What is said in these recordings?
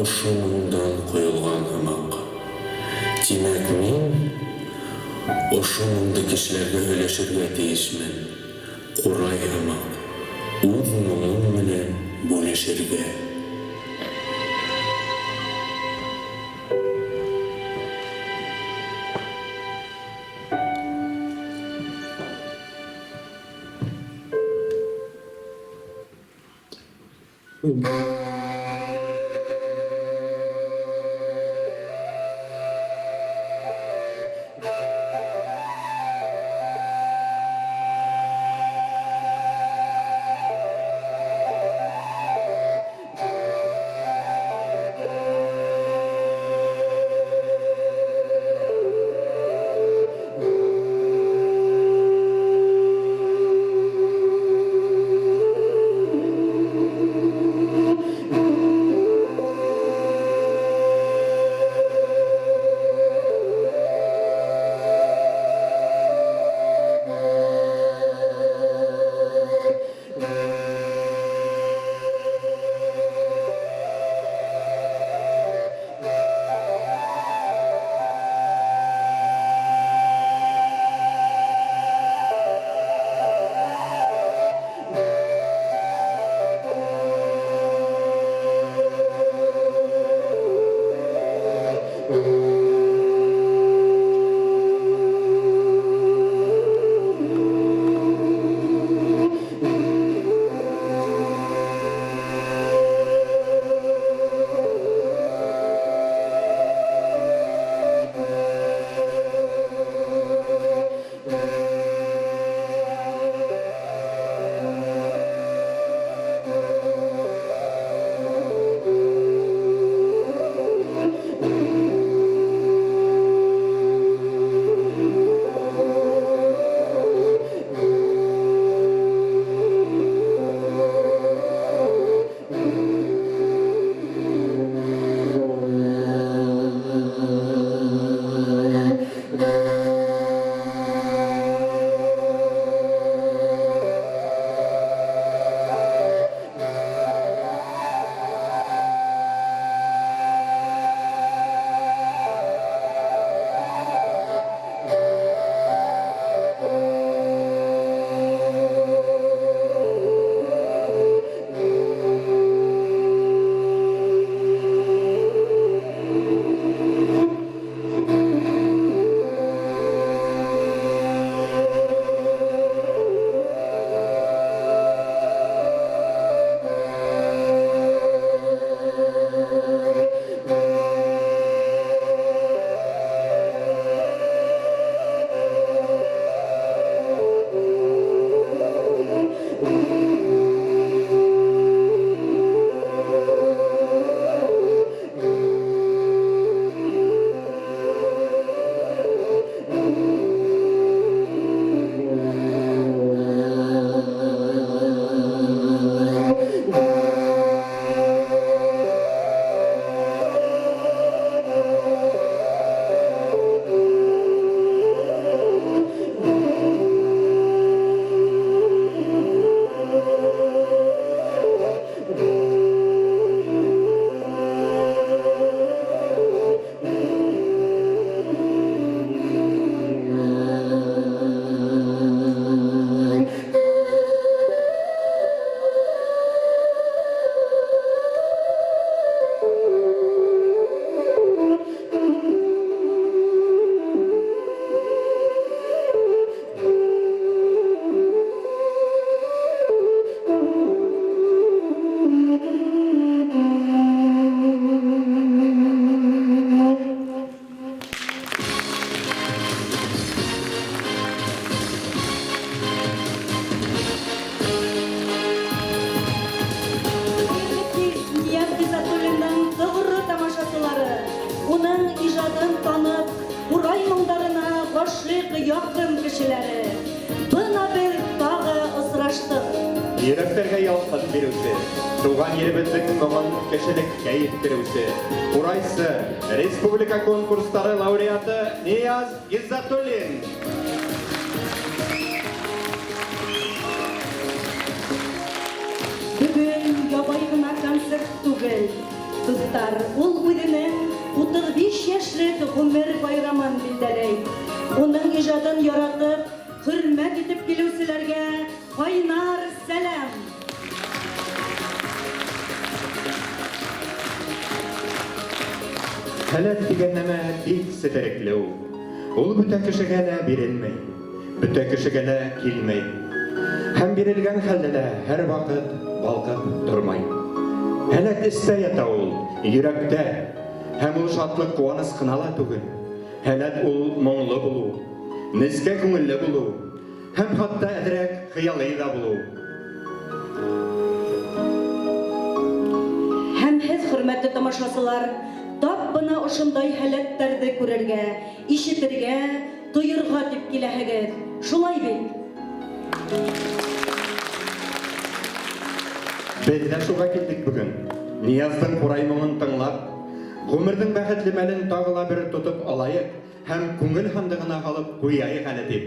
ошонундан коюлган ымак. Демек мен ошонунду кишилерге өлөшөргө тийишмин. Курай ымак өз муңум менен бөлөшөргө. Yakın kişileri buna bir dağı ısıraştık. Yüreklerge yalqın berүүсі, туған еліміздің мұңын кішілік кәйіп берүүсі. Құрайсы республика конкурстары лауреаты Нияз Гиззатуллин. Бүгін ябай гына концерт түгел. Достар, яшьлек гомер байрамын билдәләй. Уның иҗатын яратып, хөрмәт итеп килүселәргә кайнар сәлам. Хәләт дигән нәмә бик сетерекле ул. Ул бөтә кешегә дә бирелмәй, бөтә кешегә дә килмәй. Һәм бирелгән хәлдә дә һәр вакыт балкып тормай. Хәләт эстә ята ул, йөрәктә. Һәм ул шатлык куаныс кына ла түгел. Хәләт ул моңлы булу, нескә күңелле булу, һәм хатта әдрәк хыялый да булу. Һәм һез, хөрмәтле тамашачылар, тап бына ошындай хәләтләрне күрергә, ишетергә, тоерга дип киләһегез. Шулай бит? Без дә шуга килдек бүген. Нияздың курай моңын тыңлап, гомернең бәхетле мәлен тагыла бер тотып алайык һәм күңел хандыгына алып куяйык әле дип.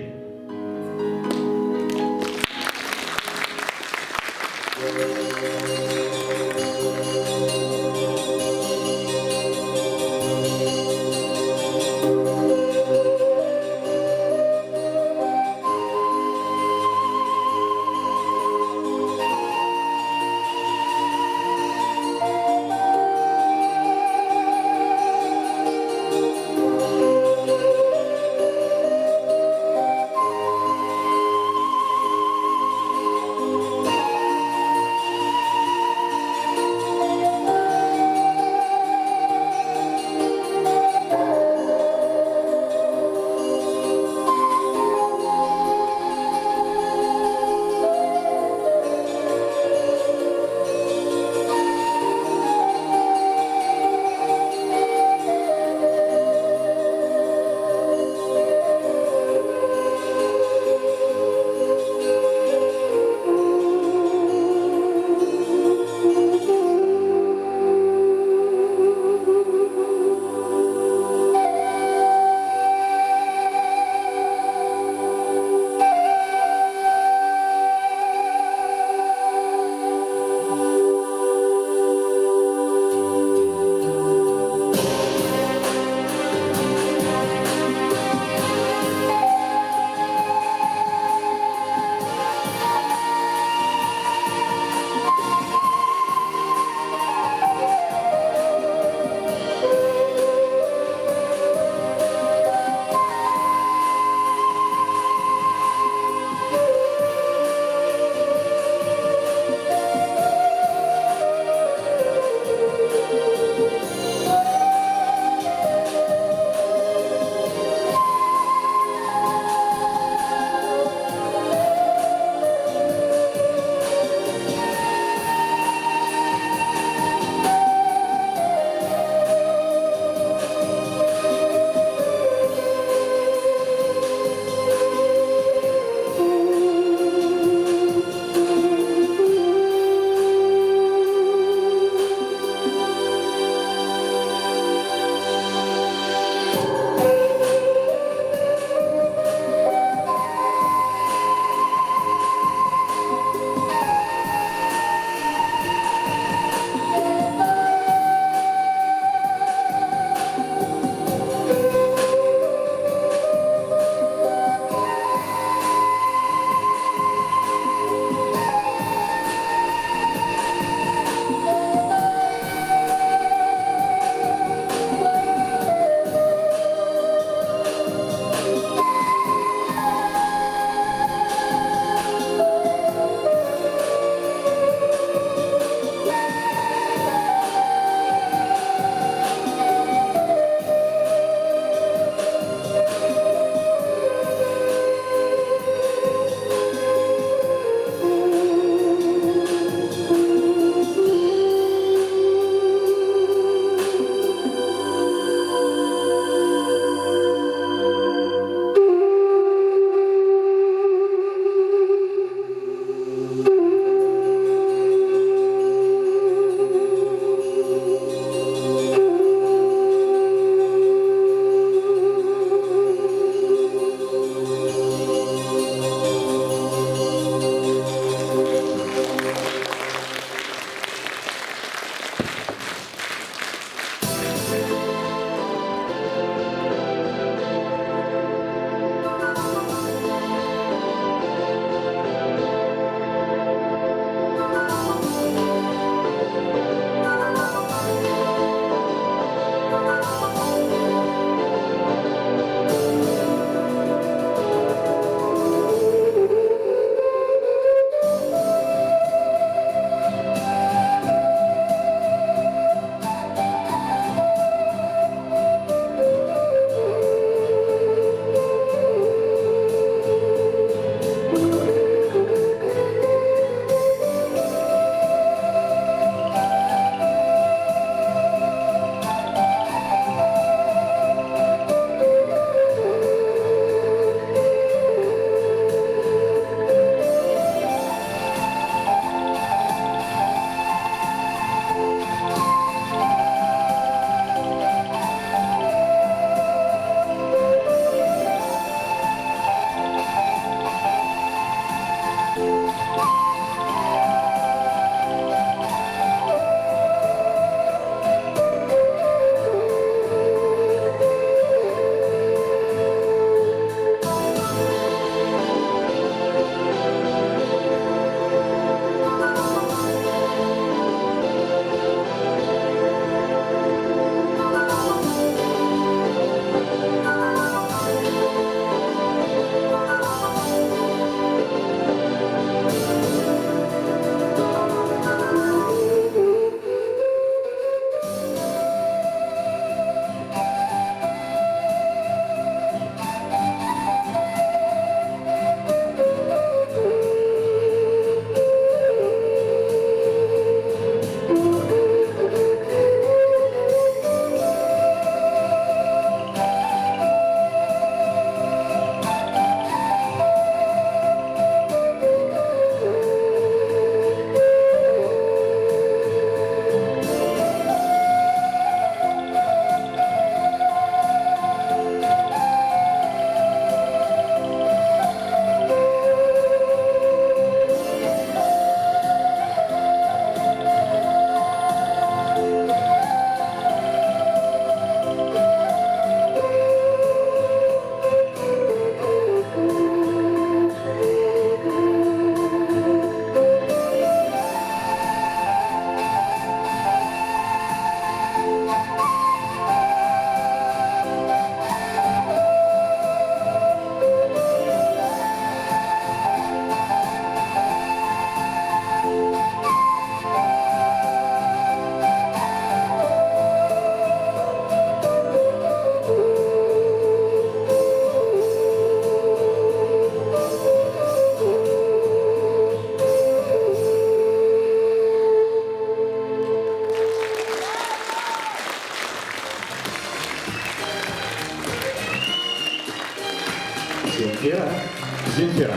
Зинфира,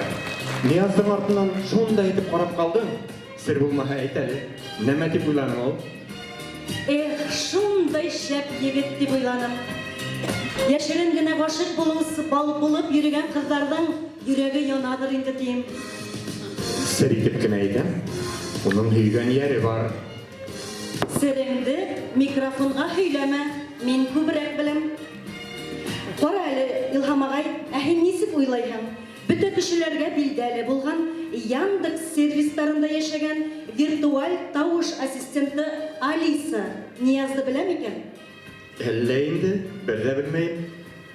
Нияздың артынан шонда етіп қарап қалдың. Сір болмаға айтады. Нәмә деп ойланың ол? Эх, шундай шәп егет дип уйланым. Яшерен генә гашык булып йөргән кызларның йөрәге янадыр инде дим. Сір итеп кенә әйтәм. Оның һөйгән яре бар. Сереңде микрофонга һөйләмә, мин күбрәк беләм. Кара әле, Илһам агай, һин нисек уйлайһың? Бөтә кешеләргә билдәле булган Яндекс сервисларында яшәгән виртуаль тавыш ассистенты Алиса Ниязды беләм икән? Әллә инде, бер дә белмәйем.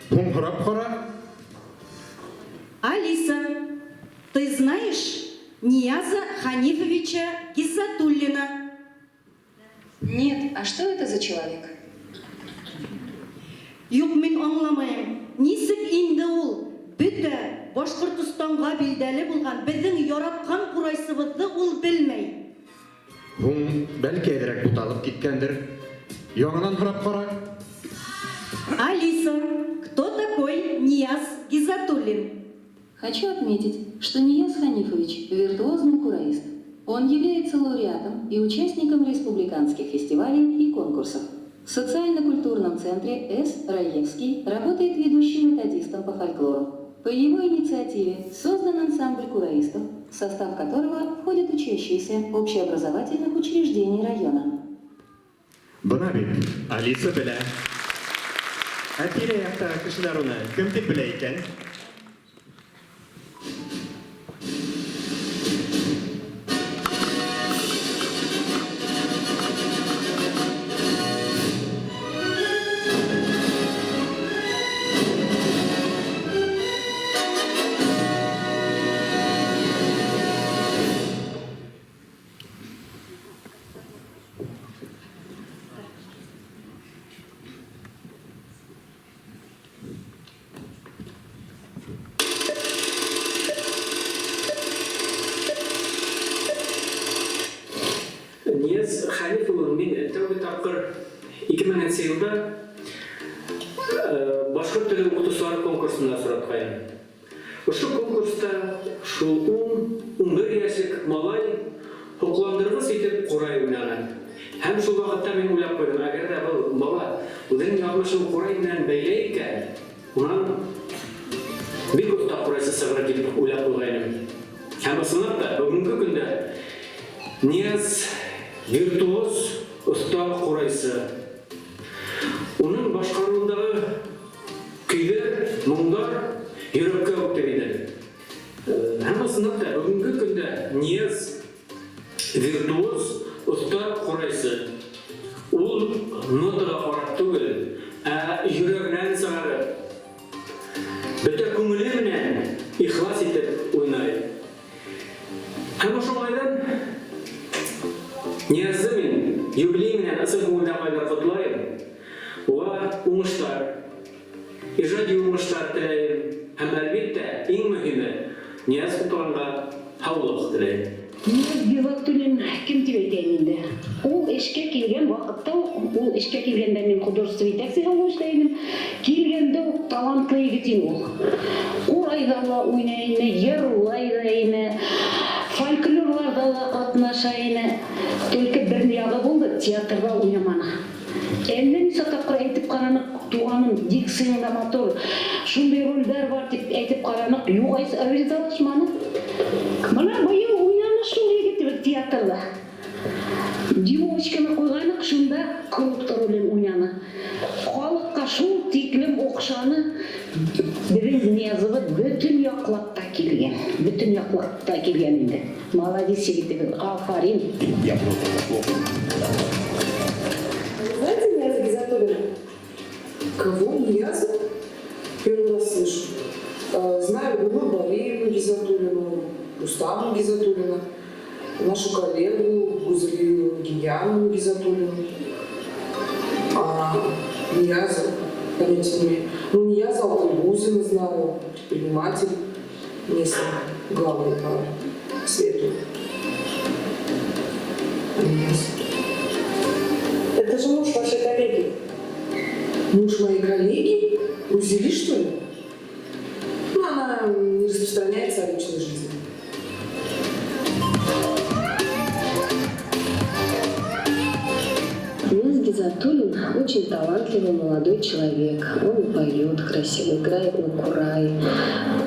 Һуңрап кара. Алиса, ты знаешь Нияза Ханифовича Гизатуллина? Нет, а что это за человек? Юк, мин аңламайым. Нисек инде ул? Бөтә Башкортстанга билдәле булган безнең яраткан курайсыбызны ул белмәй. Һуң бәлки әдерәк буталып киткәндер. Яңынан һорап кара. Алиса, кто такой Нияз Гизатуллин? Хочу отметить, что Нияз Ханифович – виртуозный кураист. Он является лауреатом и участником республиканских фестивалей и конкурсов. В социально-культурном центре С. Раевский работает ведущим методистом по фольклору. По его инициативе создан ансамбль кураистов, в состав которого входят учащиеся общеобразовательных учреждений района. Бына бит, Алиса белә. Ә тирә-яктагы кешеләр уны кем дип белә икән? Нияз Ханифұлы мен тәуге таққыр 2000 жылда башқұрт тілі оқытушылар конкурсында сұратқайын. Ұшы конкурста шул 11 яшік малай құқыландырғыс етіп қорай ойнаған. Һәм шул вақытта мен ойлап қойдым, әгер де бұл бала өзінің язмышын қорай менен бәйлей екен, онан бик ұста қорайсы сығыр деп ойлап қойғайным. Һәм ысынып та бүгінгі күнде Нияз виртуоз ұста қорайсы. Оның башқаруындағы күйлер, мұңдар үйрекке өктемейді. Һәм ысынып та бүгінгі күнде Нияз виртуоз ұста қорайсы. Ол нотаға қарап түгел, жүрегінен сығары. Бөтә көңілі менен ихлас етіп ойнайды. Һәм ошоңайдан Ниязды мен юбилей менен ысыл көңілден құтлайым. Оға уңыштар, ижади уңыштар тілейім. Һәм әлбетте ең мөһиме Нияз құтылғанға һаулық тілейім. Нияз Гизатуллин ким деп айтайын инде? Ул эшкә килгән вакытта, ул эшкә килгәндә мен художество редакцияда эшләйдем. Килгәндә үк талантлы егет иде ул. Курайда ла уйнай иде, йырлай да иде, фольклорларда да катнаша иде. Только бер ягы булды, театрда уйнаманы. Әллә нисә тапкыр әйтеп каранык, туганым дикцияңда мотор, шундый рольдәр бар дип әйтеп каранык, югайсы ризалашманы. Мына быел уйнаны шул егет театрда. Девочканы куйганык, шунда крупта ролен уйнаны. Халыкка шул тиклем окшаны. Бирин Ниязова бүтүн яклапта килген. Бүтүн яклапта килген инде. Молодец егет, афарин. Знаете Нияза Гизатуллина? Кого? Нияза? Первый раз слышу. Знаю Гулу Балиевну Гизатуллину, Рустаму Гизатуллина, нашу коллегу Гузелию Гияну Гизатуллину. А Нияза, понятия не имею. Ну, Нияза Алтайбузина знаю, предприниматель местный, главный по свету. Нияза. Это же муж вашей коллеги. Муж моей коллеги? Узели, что ли? Ну, она не распространяется о личности. очень талантливый молодой человек. Он и поет красиво, играет на курай.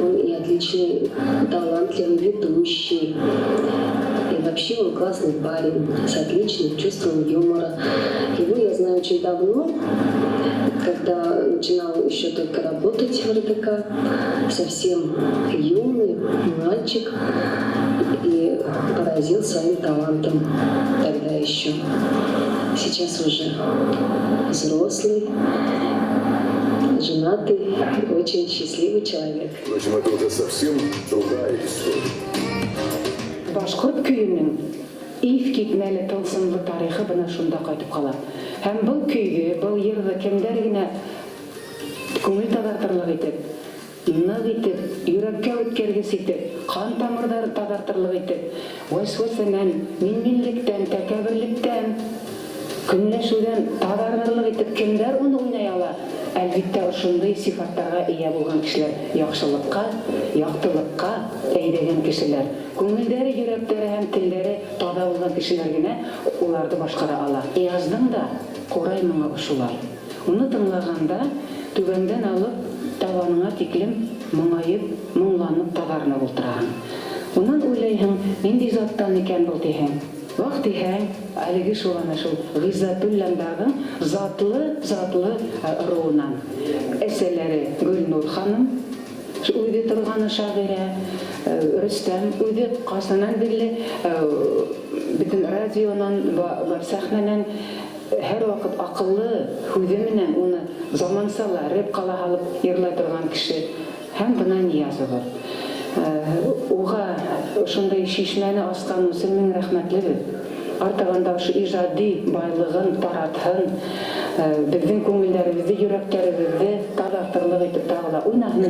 Он и отличный, талантливый ведущий. И вообще он классный парень с отличным чувством юмора. Его я знаю очень давно, когда начинал еще только работать в РДК. Совсем юный мальчик и поразил своим талантом тогда еще. Сейчас уже взрослый, женатый, очень счастливый человек. Впрочем, это уже совсем другая история. Башқұрт күйінің ив кетмәлі тылсымлы тарихы бұна шунда қайтып қалады. Һәм бұл күйге, бұл ерді кемдер генә көңіл тазартырлық итеп, нық итеп, йөрәккә үткәргес итеп, қан тамырдары тазартырлық итеп, вәсвәсәнән, минминлектән, тәкәбберлектән, көнләшүдән тазарырлык итеп кемдер уны уйнай ала? Әлбиттә ошондай сифаттарга ия булган кешеләр, яхшылыкка, яктылыкка әйдәгән кешеләр. Күңелдәре, йөрәкләре һәм телләре таза булган кешеләр генә уларны башкара ала. Язның да курай моңы ошулай. Уны тыңлаганда түбәндән алып табаныңа тиклем моңаеп, моңланып тазарынып ултыраһың. Унан уйлайһың, нинди заттан икән бу дигән. Вак дигән, әлеге шул ана шул Гыйззатулландагы затлы руынан. Әсәләре Гөлнур ханым, үзе торганы шагыйрә, Рөстәм үзе касанан бирле бөтен радионан бар сәхнәнән һәр вакыт акыллы үзе менән уны замансала репкала алып йырлай торган кеше һәм бына Ниязова. Уга ошондай шишмәне аскан өчен мең рәхмәтлебез. Артыгында шу иҗади байлыгын таратһын, безнең күңелләребезне, йөрәкләребезне тазартырлык итеп тагыла уйнаһын,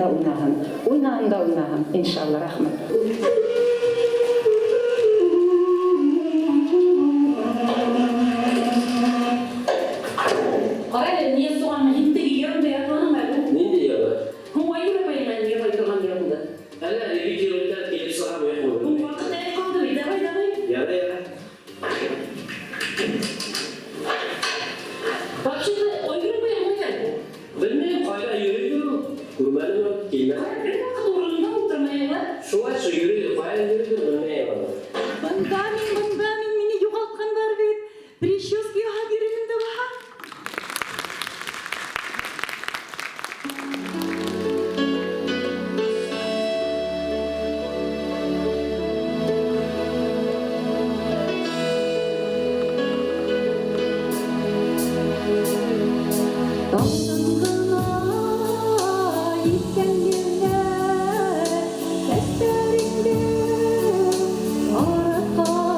иншалла, рәхмәт. Қарайлы, не соған хиттегі ерімді ятманың бәрі? Нинди ябы? Хуңай юрапайын мән ебай тұрған ерімді. Әлі репетировать келіп саған өйек Бұл болды. вақыт әлі қалды бей, давай. Яда. Вообще-то, ой юрапайын қойған. Білмеймін, қайда үйрейді. Көрмәлі ма? Келмәді. Бір вақыт орында отырмайын ба? Шулай шу үйрейді, қайда үйрейді, білмеймін. Бында мен мені юғалтқан бар бейт. Прически аға беремін да баға. Arata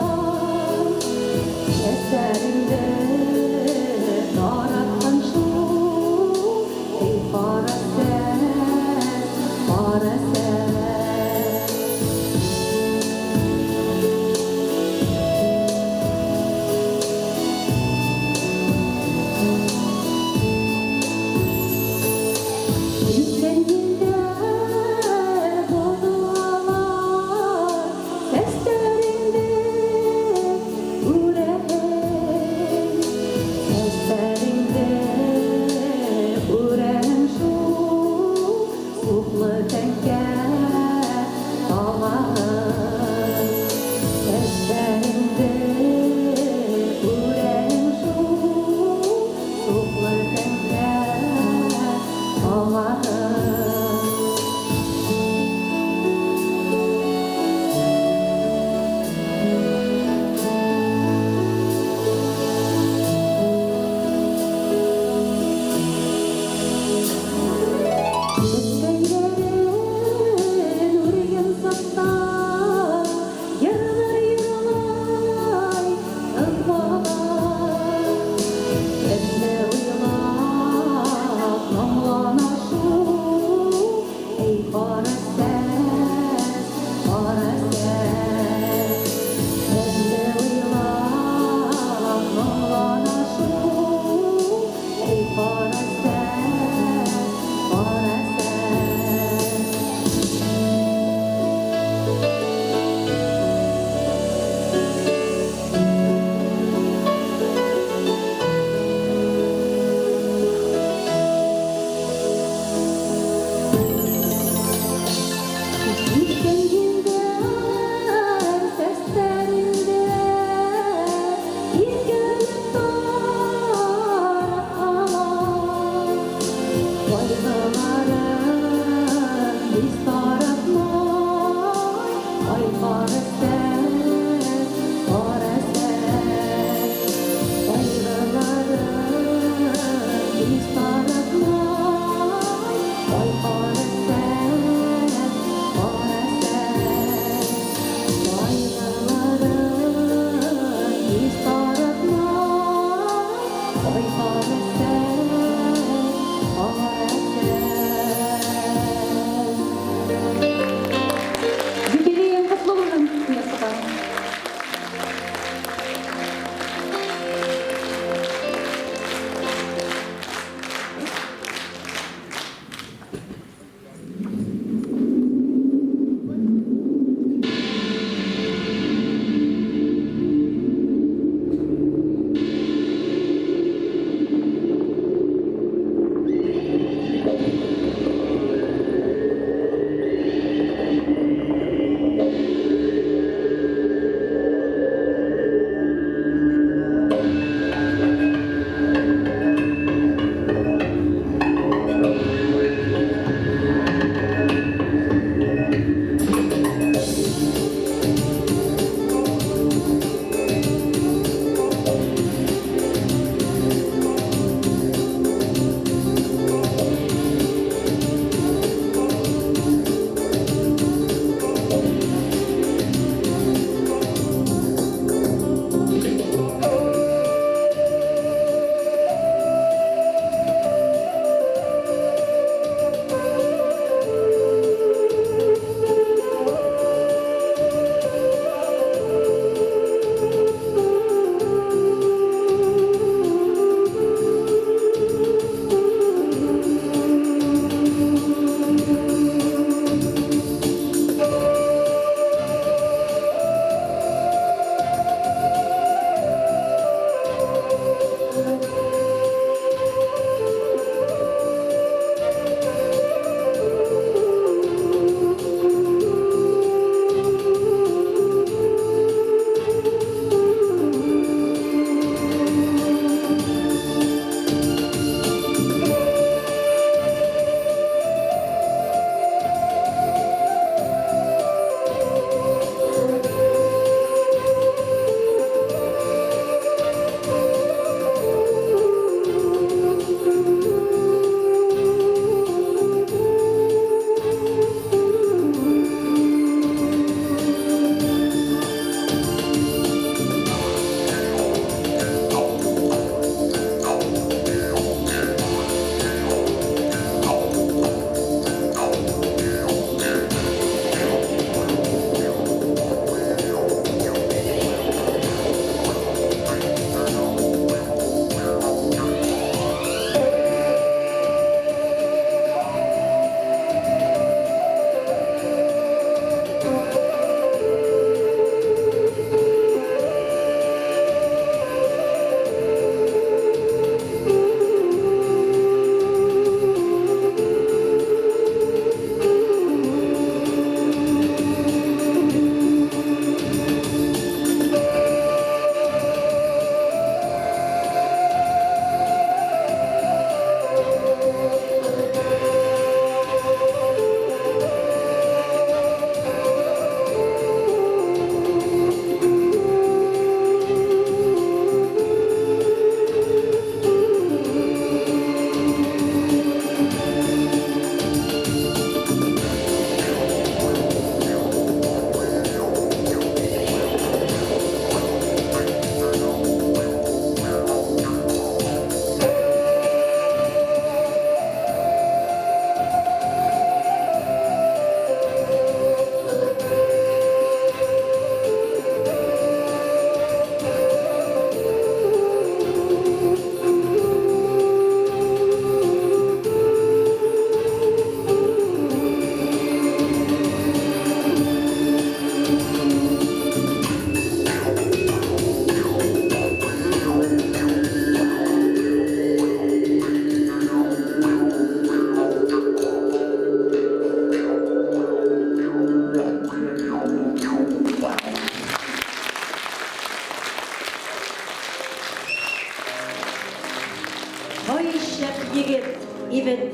ивет,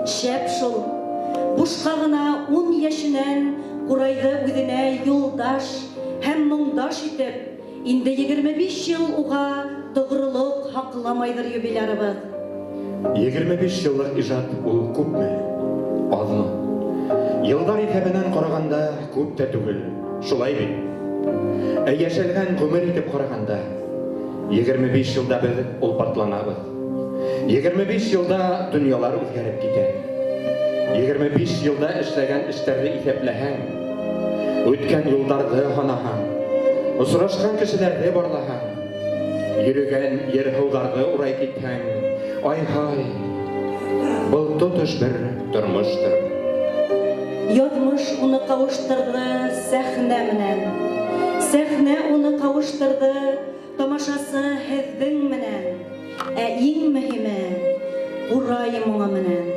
шәп шул. Бушка гына 10 яшеннән курайды үҙенә юлдаш һәм моңдаш итеп, инде 25 ел уға тоғрылык хаҡламайҙыр юбилярыбыҙ. 25 йыллык ижад ул күпме? Аҙмы? Йылдар иҫәбенән ҡарағанда күп тә түгел, шулай бит. Ә йәшәлгән ғүмер итеп ҡарағанда 25 йылда беҙ улпатланабыҙ. 25 йылда донъялар үҙгәреп китә. 25 йылда эшләгән эштәрҙе иҫәпләһәң, үткән юлдарҙы һанаһаң, осрашҡан кешеләрҙе барлаһаң, йөрөгән ер-һыуҙарҙы урай китһәң, ай-һай, был тотош бер тормоштор. Яҙмыш уны ҡауыштырҙы сәхнә менән. Сәхнә уны ҡауыштырҙы тамашасы һеҙҙең менән. Ә иң мөһиме ҡурай моңо менән.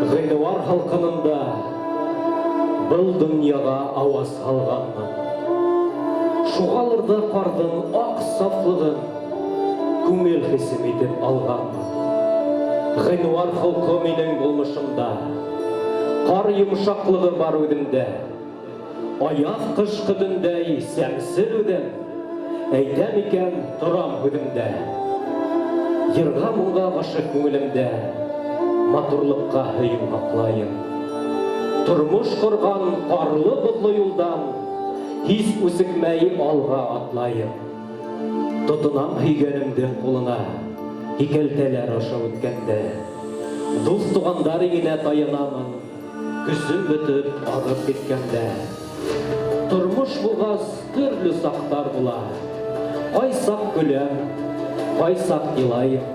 Ғинуар халқынында бұл дүнияға ауаз салғанмын. Шуғалырда қардың ақ сафлығын көңіл хисім етіп алғанмын. Ғинуар халқы менің болмышымда, қар йомшақлығы бар өдімде, аяқ қышқы дүндей сәмсіл өдім, әйтәм екен тұрам өдімде. Ерға мұңға ғашық көңілімде, матурлыққа хүйім қақлайын. Тұрмыш құрған қарлы бұтлы юлдан һис үсікмәй алға атлайын. Тұтынам хүйгенімді қолына, икелтелер аша өткенде. Дос туғандар үйіне тайынамын, күзім бітіп ағып кеткенде. Тұрмыш бұлғаз түрлі сақтар бұла, қайсақ күлем, қайсақ илайым.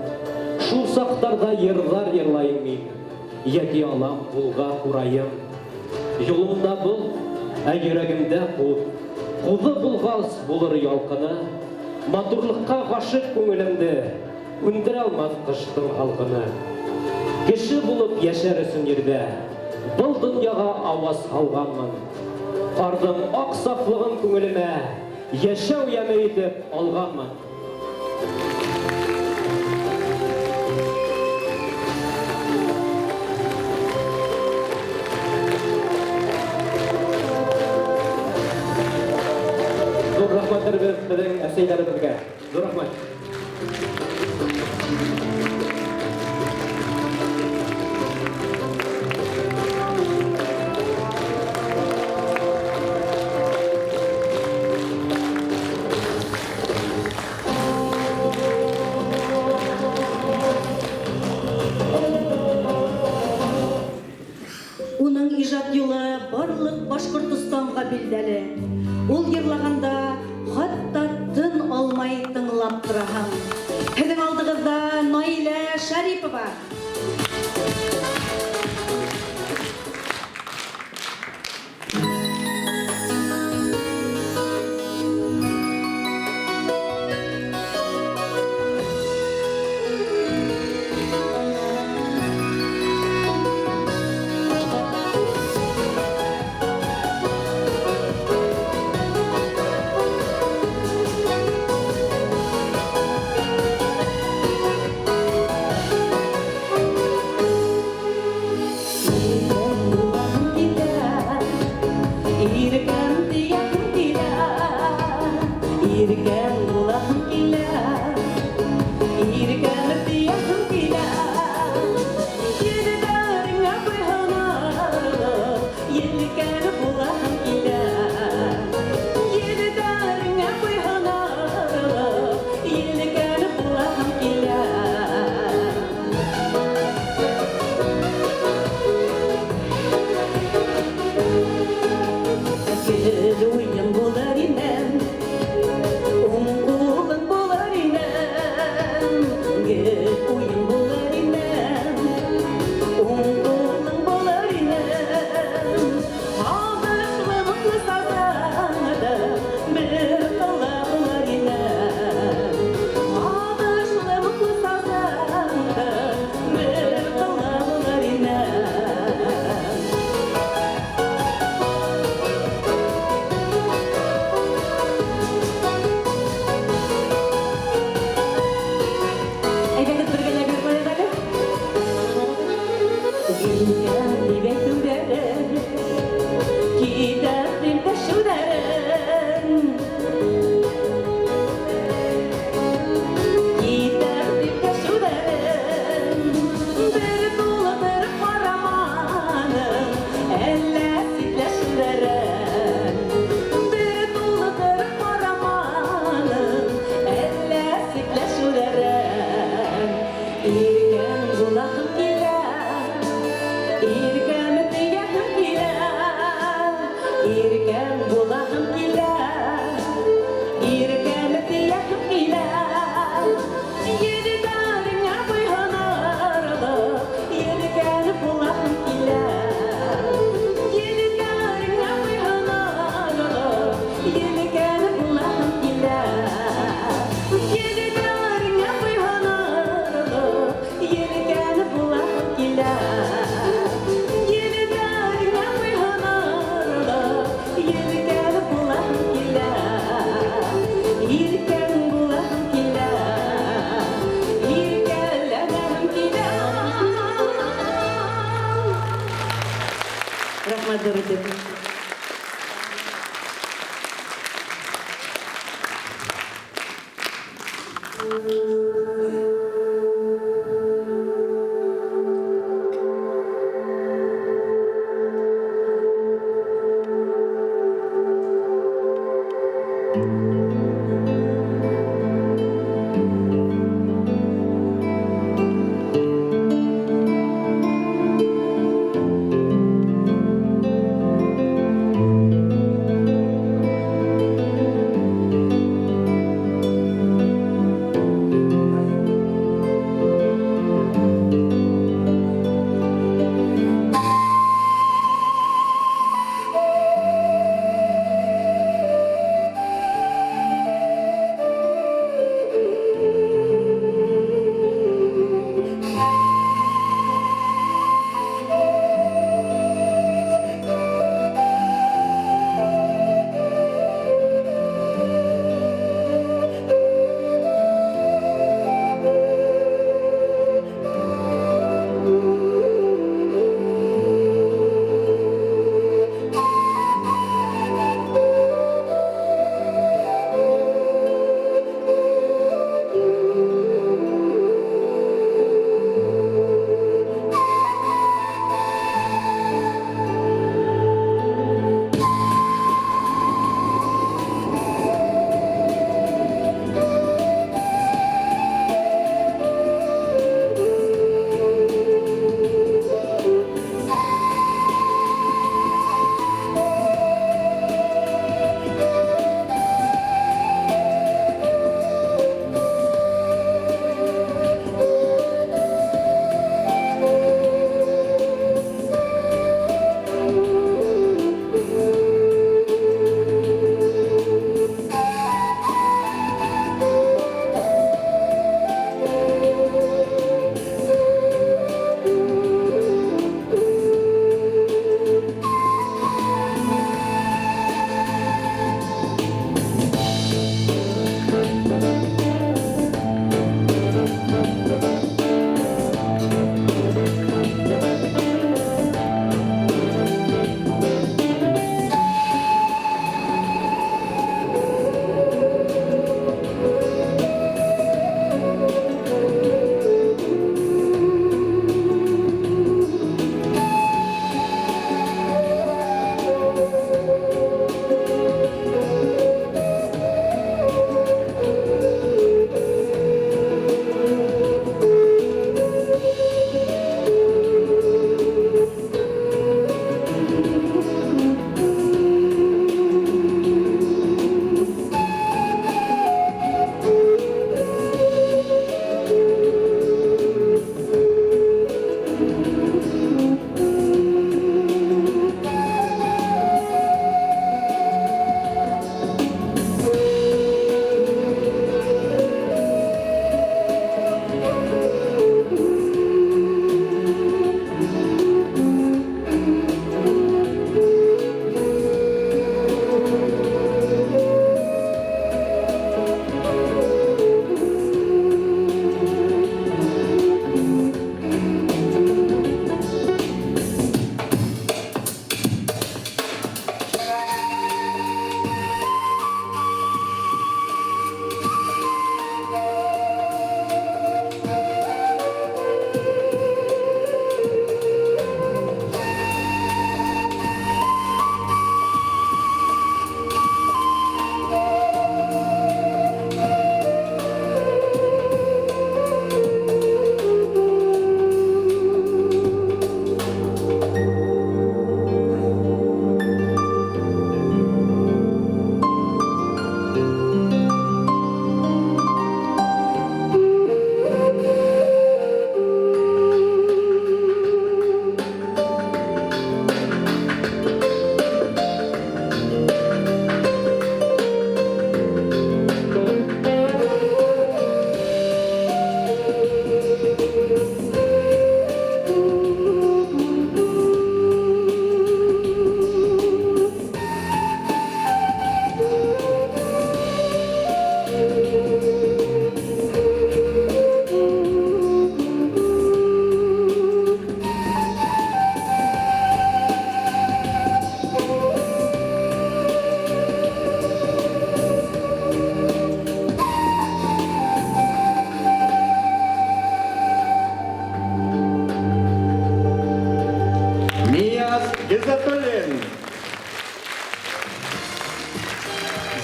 Шул сақтарда ерлар ерлайым мен, яки алам бұлға құрайым. Yolumda bul, yüreğimde kut, kudu bulgaz bulur yalqını, maturlukka ғашық көңілімді, өндір алмaz қыштың халқını. Кіші болып яшәрісін ерде, бұл дүнияға ауаз алғанмын. Қардың ақ сафлығын көңіліме, яшәу яме етіп алғанмын. Зор рахматтар біздің әсейлерімізге. Зор рахмат. билдәле. Ул йырлағанда хатта тын алмай тыңлап тораһың. Һеҙҙең алдығыҙҙа Наилә Шәрипова.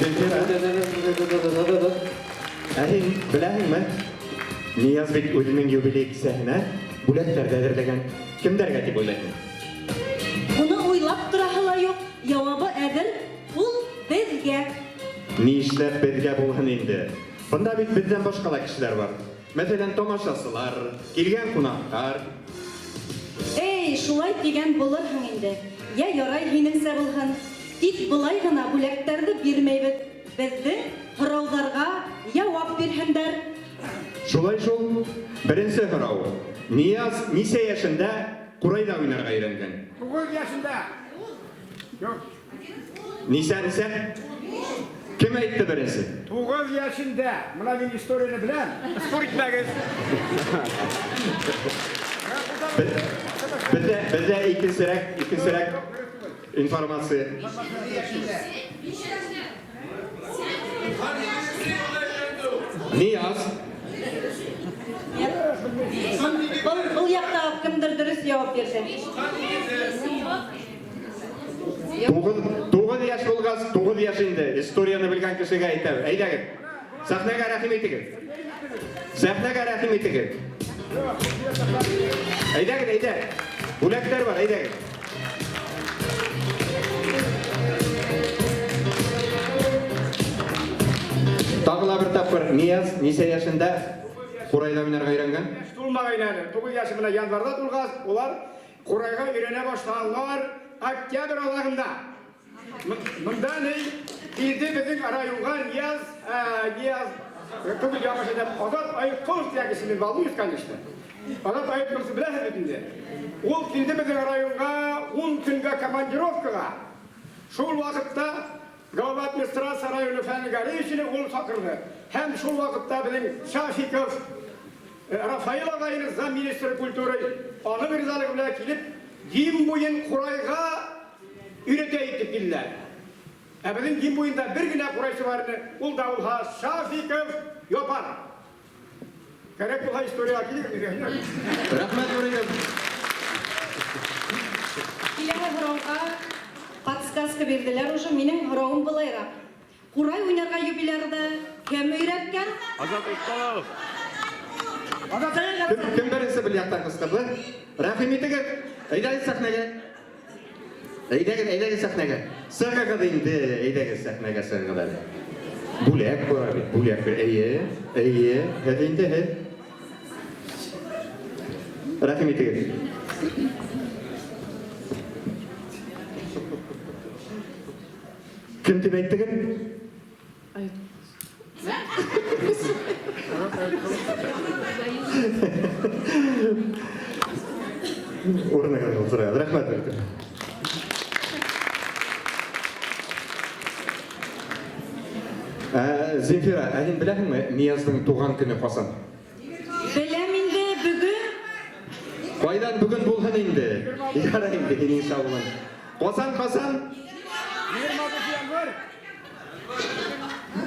Земфира, әйін біләһің ме? Нияз бит өзінің юбилей кісәһенә бүләктәрҙе әҙерләгән кемдәргә тип уйлайһың? Буны уйлап тораһы ла юҡ. Яуабы әҙер, ул беҙгә. Ни эшләп беҙгә булһын инде? Бында бит беҙҙән башҡа ла кешеләр бар. Мәҫәлән, тамашасылар, килгән ҡунаҡтар. Эй, шулай тигән булырһың инде. Я ярай һинеңсә булһын. Тик былай ғына бүләктәрҙе бирмәйбеҙ. Беҙҙең һорауҙарға яуап бирһендәр. Шулай шул. Беренсе һорау. Нияз нисә йәшендә ҡурайҙа уйнарға өйрәнгән? 9 yaşında. Yok. Нисә? Кем әйтте беренсе? 9 yaşında. Buna bir istoriyini bilen. Spor gitmeliyiz. Бездә икенсерәк информация. Нияз, Был яҡта кемдер дөрөс яуап бирҙе. 9 йәш булғас, 9 йәш инде историяны белгән кешегә әйтәм. Әйҙәгеҙ, сәхнәгә рәхим итегеҙ. Әйҙәгеҙ. Бүләктәр бар, әйҙәгеҙ. Тағы ла бер тапҡыр, Нияз нисә йәшендә ҡурайҙа уйнарға өйрәнгән? Тулмағайнаны. 9 yaşında январда тулғас, олар ҡурайға өйрәнә башлағанлар октябрь алағында. Мында не килде беҙҙең районға Нияз 9 yaşında Азат Айыпҡолов тигән кешене волнует, конечно. Азат Айыпҡоловты беләһеҙ бит инде. Ул килде беҙҙең районға 10 көнгә командировкаға. Шул ваҡытта Глава администрация районы Фәнил Галиевичне ул саҡырҙы. Һәм шул ваҡытта беҙҙең Шафиков, Рафаил ағайыбыҙ замминистры культуры, аның ризалығы белән килеп, ем буйын ҡурайға өйрәтә итеп килделәр. Ә беҙҙең ем буйында бер генә ҡурайсы бар ине, ул да булһа Шафиков Йопан. Кәрәк булһа историяға килер. Рәхмәт, Нуриев. Киләһе һорауға подсказка бирделәр уже. Минең һорауым былайыраҡ. Ҡурай уйнарға юбилярҙы кем өйрәткән? Азат Айыпҡолов. Кем беренсе бер яҡтан ҡысҡырҙы? Рәхим итегеҙ. Әйҙәгеҙ сәхнәгә. Сығығыҙ инде, әйҙәгеҙ сәхнәгә сығығыҙ әле. Бүләк бар бит, бүләк. Эйе, һеҙ инде һеҙ. Рәхим итегеҙ. Кем тип әйттегеҙ? Урынығыҙға ултырығыҙ. Рәхмәт. Земфира, һин беләһеңме, Нияздың туған көнө ҡасан? Беләм инде бөгөн. Ҡайҙан бөгөн булһын инде? Ярай инде һинең шауың. Ҡасан? 26 январь.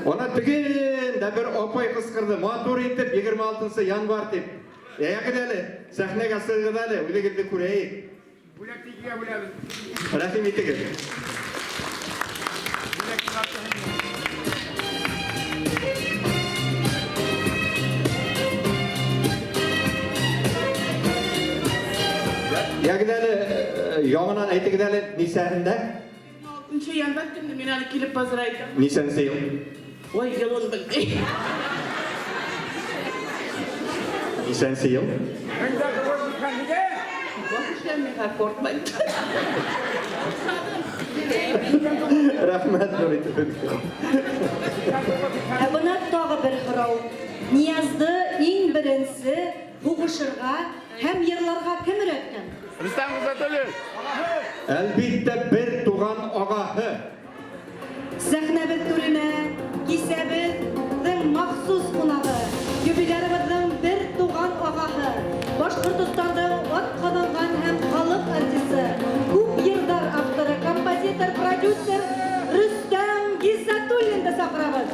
Ана тегендә бер апай ҡысҡырҙы, матур итеп 26 январь тип. Әйәгеҙ әле, сәхнәгә сығығыҙ әле, үҙегеҙҙе күрәйек. Бүләкте икегә бүләбеҙ. Рәхим итегеҙ. Ягеҙ әле, яңынан әйтегеҙ әле, нисәһендә? 6 январь көнü мен аны килеп поздравить. Нисәнсе йыл? Ой, yılın bildi. Нисәнсе йыл? Мында ҡурай бутҡан ниге? Bakışlar ne kadar korkmayın. Рәхмәт, Нурит. Ә бына тағы бер һорау. Ниязды иң беренсе һуғышырға һәм йырларға кем өйрәткән? Рөстәм Ғиззәтуллин. Әлбиттә, бер туған ағаһы. Сәхнәбеҙ түренә кисәбеҙҙең махсус ҡунағы, юбилярыбыҙҙың бер туған ағаһы, Башҡортостандың атҡаҙанған һәм халыҡ артисы, күп йырҙар авторы, композитор, продюсер Рөстәм Ғиззәтуллинды саҡырабыҙ.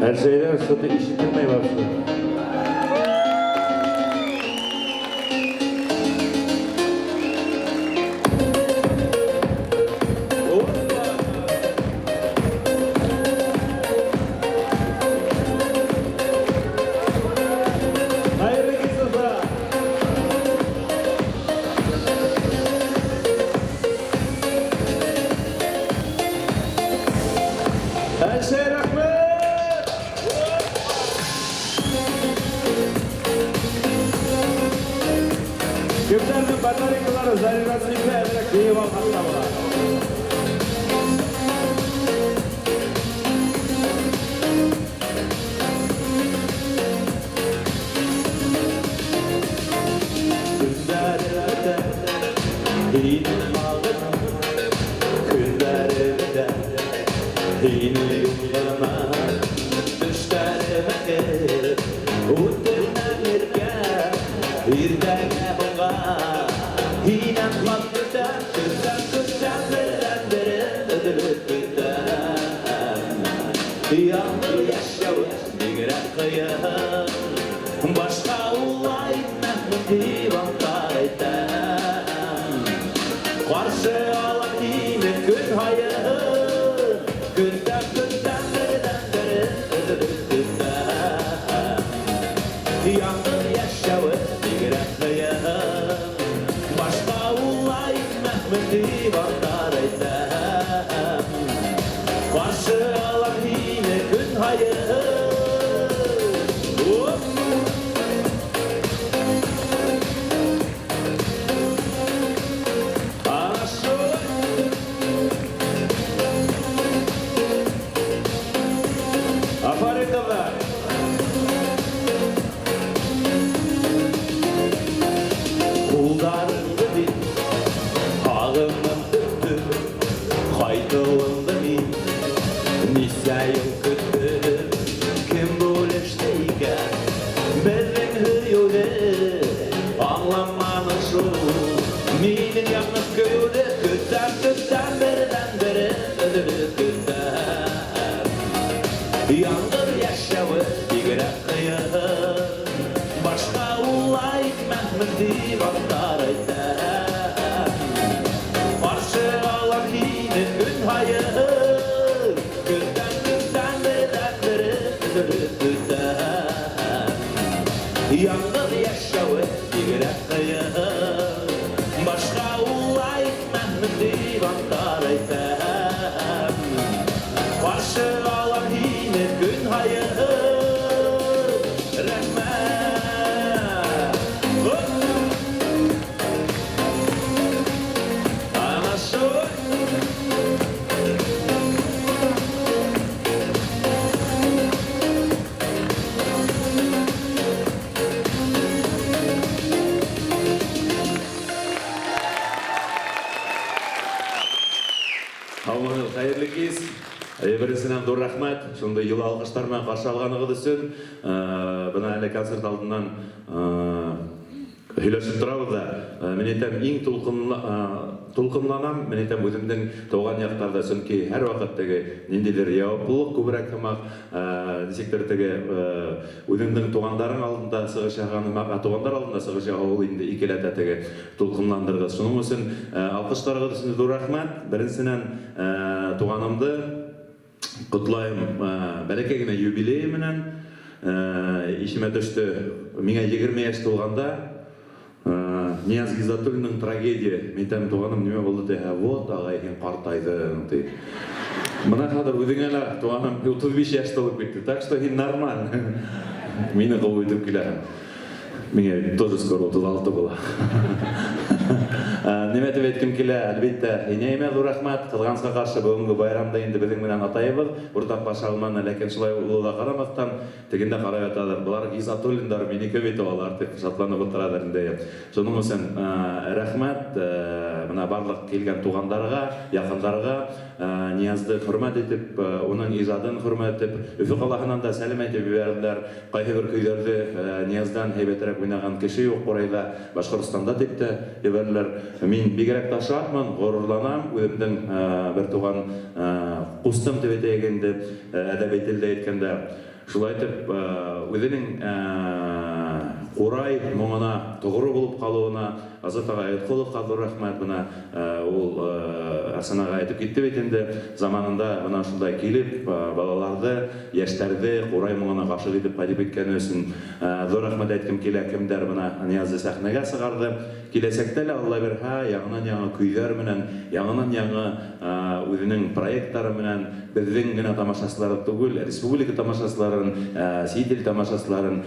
Her şeyden sonra işitilmeye başladı. Кімдердің батарейкалары заряжаться әдірек дейіп алғанда болады. Başka ulaytmak divanlar aytan Karşı alan yine gün hayır Günden Yandır yaşağı digrek kıyın Başka ulaytmak divanlar aytan Karşı alan yine gün hayır Yandır yaşağı digrek kıyın Başka ulaytmak divanlar aytan Karşı alan yine gün hayır Yandır yaşağı digrek kıyın Başka ulaytmak divanlar aytan Karşı alan yine gün hayır Rahmet Anası Hayırlı kez. Бірісінен dur рахмет, сонда ел алғыштармен қаршы алғанығы үшін, бұна әлі концерт алдынан үйлесіп тұрабыз да, мен етем ең тұлқынланам, мен етем өзімдің тоған яқтарда сөнке әр уақыттығы ненделер яуаптылық көбірек қымақ, десектердегі өзімдің тоғандарың алдында сығыш ағаны, тоғандар алдында сығыш ағауыл енді екелететігі тұлқынландырғы. Соның үшін алғыштарға түсінді dur рахмет, бірісінен тоғанымды Құтлайым бәрекегіне юбилей менен ишіме түсті меңе 20 яш толғанда Нияз Гизатуллинның трагедия мен туғаным неме болды де вот ағай екен қартайды мына қадыр өзің әлі туғаным 35 яш толып кетті так что ең нормально мені қол өйтіп келем Мне тоже скоро 36 было. Неметіп еткім келе, әлбетте, енеме dur рахмат, қылғансқа қаршы бүгінгі байрамда енді біздің менен атайыбыз, ұртақ башағылман әлекен шылай ұлыда қарамақтан, тегінде қарай атадыр. Бұлар Гизатуллиндар, мені көп етіп алар, деп шатланып отырадыр інде. Соның үшін рахмат, мына барлық келген туғандарға, яқындарға, Ниязды құрмет етіп, оның ижадын құрмет етіп, үфі қалағынан да сәлем етіп берділер. Қайғы бір көйлерді Нияздан хейбетерек ойнаған кеші жоқ орайда Башқұртстанда тепті еберлер. Мен бигерек ташақмын, ғорурланам, өзімдің бір туған құстым деп етегенде, әдәбетелді еткенде. Шулай етіп, өзінің Қорай мұңына тұғыры болып қалуына Азат аға айтқолы қалды рахмет бұна ол Арсан аға айтып кетті бетінде заманында бұна шындай келіп балаларды, яштарды Қорай мұңына қашық етіп қайтып кеткен өсін зор рахмет айткім келе кімдер бұна Ниязды сәхнеге сығарды келесектелі Алла берха яғынан яңы көйлер менен яғынан яңы өзінің проекттары менен біздің гына тамашасылары түгіл республика тамашасыларын сидел тамашасыларын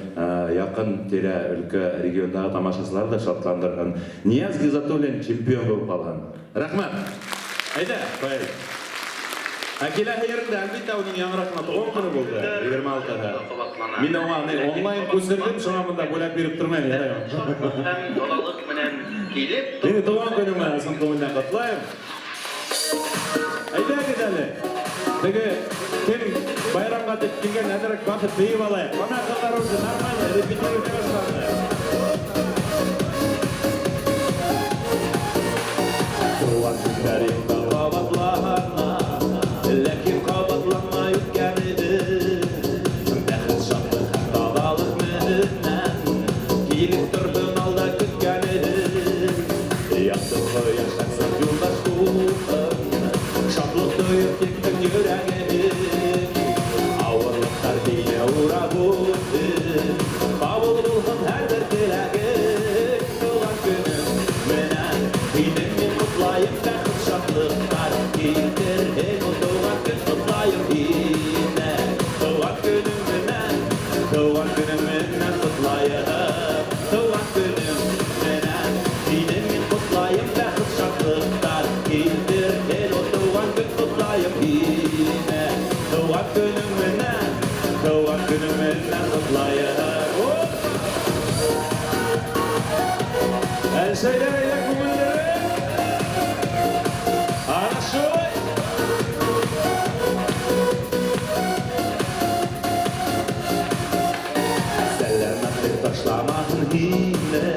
яқын тере өлкө региондағы тамашасылар да шатландырған Нияз Гизатуллин чемпион болып қалған. Рахмат. Айда, қояйық. Акила хайырында әлбетте оның яңырақына 10 күні болды, 26-ға. Мен оған онлайн көсірдім, соңа мұнда бөлек беріп тұрмайым. Мені туған күніме асын көңілден қатылайым. Айда кедәлі. Теге, сенің байрамға келген әдірік бақыт бейіп алайық. Қана қылдар өзі нормально, репетировать бастады. Туған күндерімді қабатлағана, ләкин қабатланма өткен еді. Бәхіт шаттық табалық мінінен, келіп тұрдың алда күткен еді. Яқты қоян шақсың жолдаш туғын, шаплықты өптектің жүрәңін. Ауырлықтар кейде ұра бұлды, қабыл болғын әрдір тіләгін. Туған күнім менен, кейдіңмен құтлайым бәқіт шаплықтар келтірген. Туған күн құтлайым кейіне, туған күнім менен құтлайым. Туған күнім менен, кейдіңмен құтлайым бәқіт шаплықтар келтірген. Туған күн құтлайым кейіне, туған күнім менен құтлайым. Әлшәйлер әйдә күңілдері. Аршой. Сәләмәтлік ташламағын кейіне,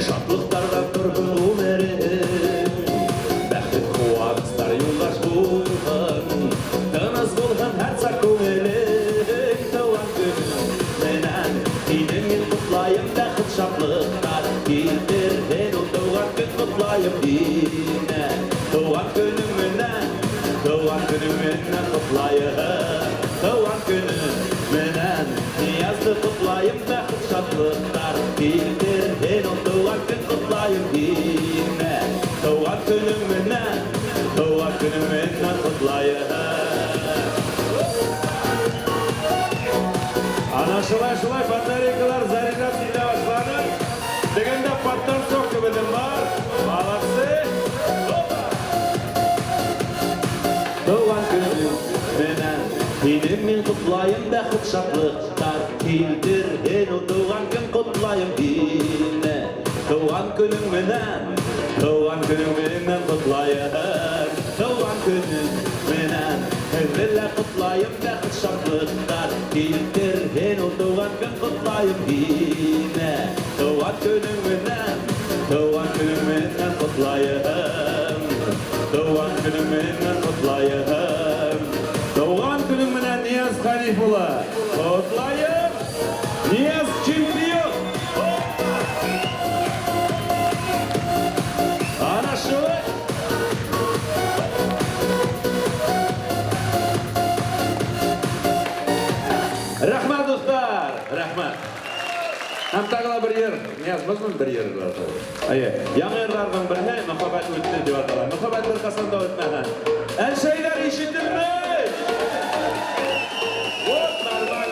шатлықтарға тұрғын өмірін. Бәхтік қуағыстар юлдаш болғын, тыныз болғын әтсақ көңілін. Туған күнім менен, кейдіңмен құтлайым бәхіт шатлықтар келтірген. Туған күн құтлайым кейіне, туған күнім менен құтлайым. Туған күнім менен, ниязды құтлайым бәхіт шатлықтар келтірген. Туған күн құтлайым кейіне, туған күнім менен құтлайым. Ана шылай батарейкалар заряжат ете башлады. Дегенде паттан соқты білім бар. Молодцы. Туған күнім менен, кейдіңмен құтлайым бәқіт шатлықтар келтірген. Туған күн құтлайым кейіне, туған күнім менен құтлайым. Туған күнім менен, Evvela kutlayım bәхіт шатлықтар келтірген. Туған күн құтлайым кейіне, туған күнімнен құтлайым. Туған күнімнен құтлайым. Туған күнімнен Нияз Ханифұлы құтлайым. Нияз чемпион. Ана шой. Рахмат, достар! Рахмат! Hem tağla bir yer, yazmazmın bir yer vardı. Yanırlardan birine muhabbet öttü diye vardılar. Muhabbet arkasında ötmeden. El şeyler işitilmiş! Normal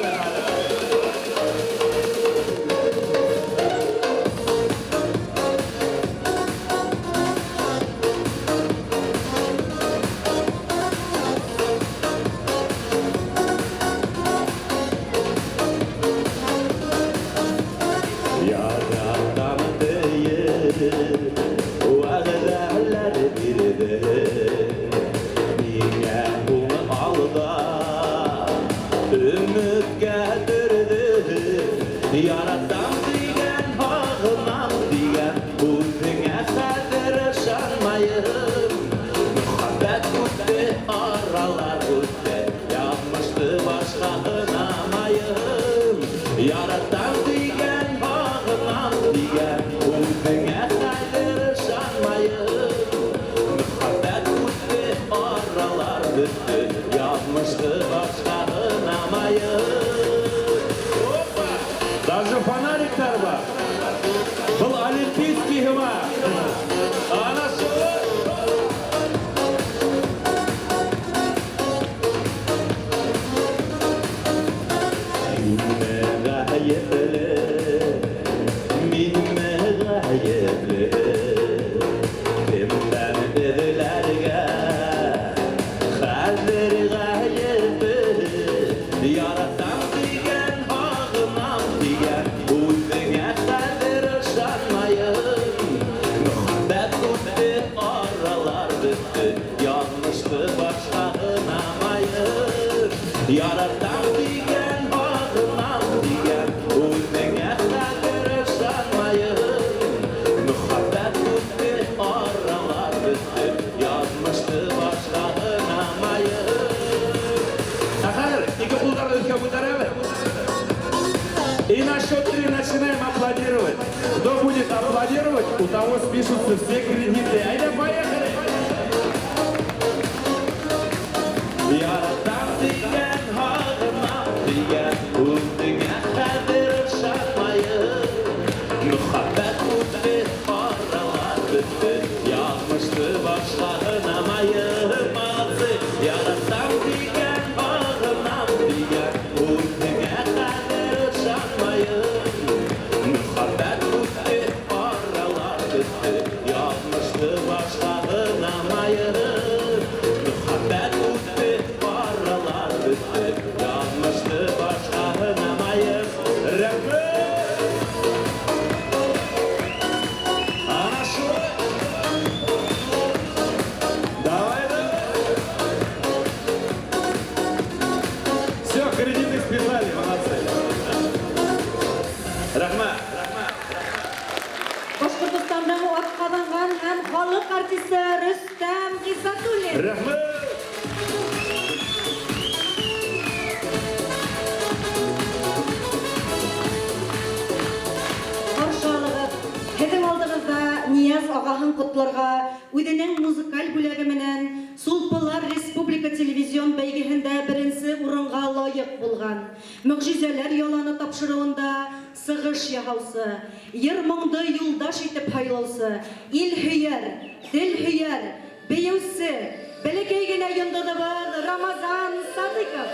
Yaradan diyen, bağımam diyen, Bültüne kadir şanmayım. Muhabbet ütte, aralar ütte, Yapmıştı başka ınamayım. Yaradan diyen, bağımam diyen, Bültüne kadir Kimden dedilerge Hazır gayeti Yaratan diyen ağınam diyen Uyduğuna kadir sanmayın Muhabbet bitti aralar bitti Yanlıştı başka ınamayın Yaratan diyen ağınam diyen Uyduğuna kadir sanmayın Muhabbet bitti aralar bitti Yanlıştı başka ınamayın Сахар, iki kulları ülke выдоравливать. И на счет 3 начинаем аплодировать. Кто будет аплодировать, у того спишутся все кредиты. Айда, поехали! Yaradan diyen ağırmam diyen Üzdüğe kadir şartmayın Muhabbet bitti, aralar bitti Yanmıştı başlarınamayın Mazı Yaradan diyen ağırmam diyen Üzdüğe kadir şartmayın Muhabbet bitti, aralar bitti Yanmıştı başlarınamayın Muhabbet bitti, aralar bitti Yanmıştı başlarınamayın Rahmet! Ana şu! Давай, давай! Все, кредиты списали, молодцы! Рахмат! Башкортостанның атказанган һәм халык артисты Рөстәм Гыйсатуллин. Рахмат! Каршы алыгыз. Һеҙҙең алдығыҙҙа Нияз ағаһын ҡотларға үҙенең музыкаль бүләге менән Сулпылар Республика телевизион бәйгеһендә беренсе урынға лайыҡ булған. Мөғжизәләр яланы тапшырыуында сығыш яһаусы, йыр-моңдо юлдаш итеп һайлаусы, ил һөйәр, тел һөйәр, бейеүсе, бәләкәй генә йондоҙобоҙ Рамазан Садыҡов.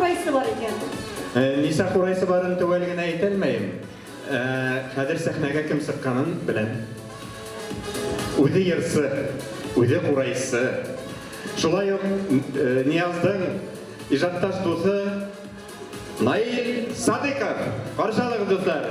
Курайсы бар екен. Ниса Курайсы барын төвелген әйтелмәйем. Хәзер сәхнәгә кем сыкканын беләм. Үзе йырсы, үзе Курайсы. Шулай ук Нияздың ижатташ дусы Наил Садыков. Каршылыгы дуслар.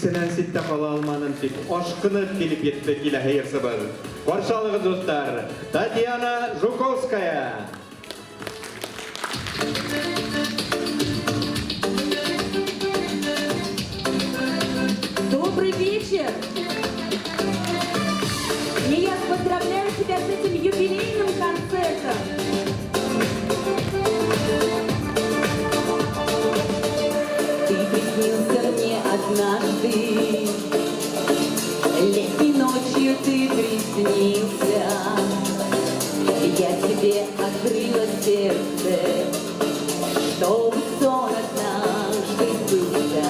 сенен ситте кала алманын тип ашкынып килип етті киле хайырсыбыз. Каршалыгы достар, Татьяна Жуковская. Добрый вечер! Я поздравляю тебя с этим юбилейным концертом. Ты приснился мне однажды, летней ночью ты приснился. Я тебе открыла сердце, чтобы сон однажды сбылся.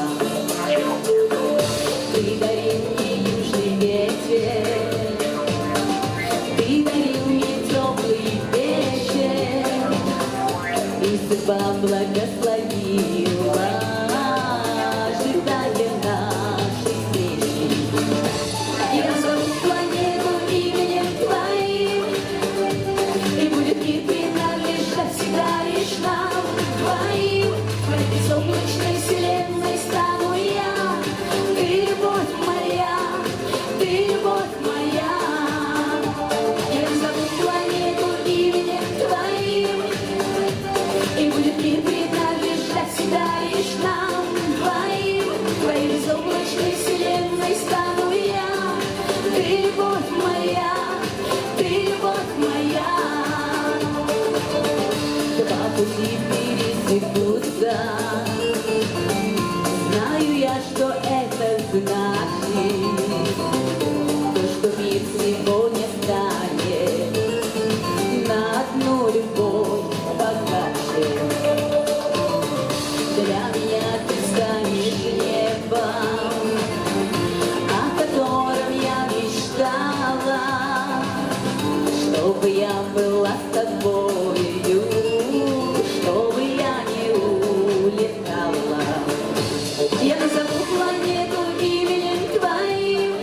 Ты дарил мне южный ветер, ты дарил мне теплый вечер, и судьба благословила, ожидая нашей встречи. Я зову планету именем твоим, и будет мир принадлежать всегда лишь нам двоим. В этой безоблачной вселенной стану я. Ты любовь моя, ты любовь моя. Я назову планету именем твоим, и будет мир принадлежать всегда лишь нам двоим. В твоей безоблачной вселенной стану я. Ты любовь моя, ты любовь моя. Два пути пересекутся. Знаю я, что это значит, то, что мир сегодня станет на одну любовь богаче. Для меня ты станешь небом, о котором я мечтала, чтобы я была с тобою, чтобы я не улетала. Я назову планету именем твоим,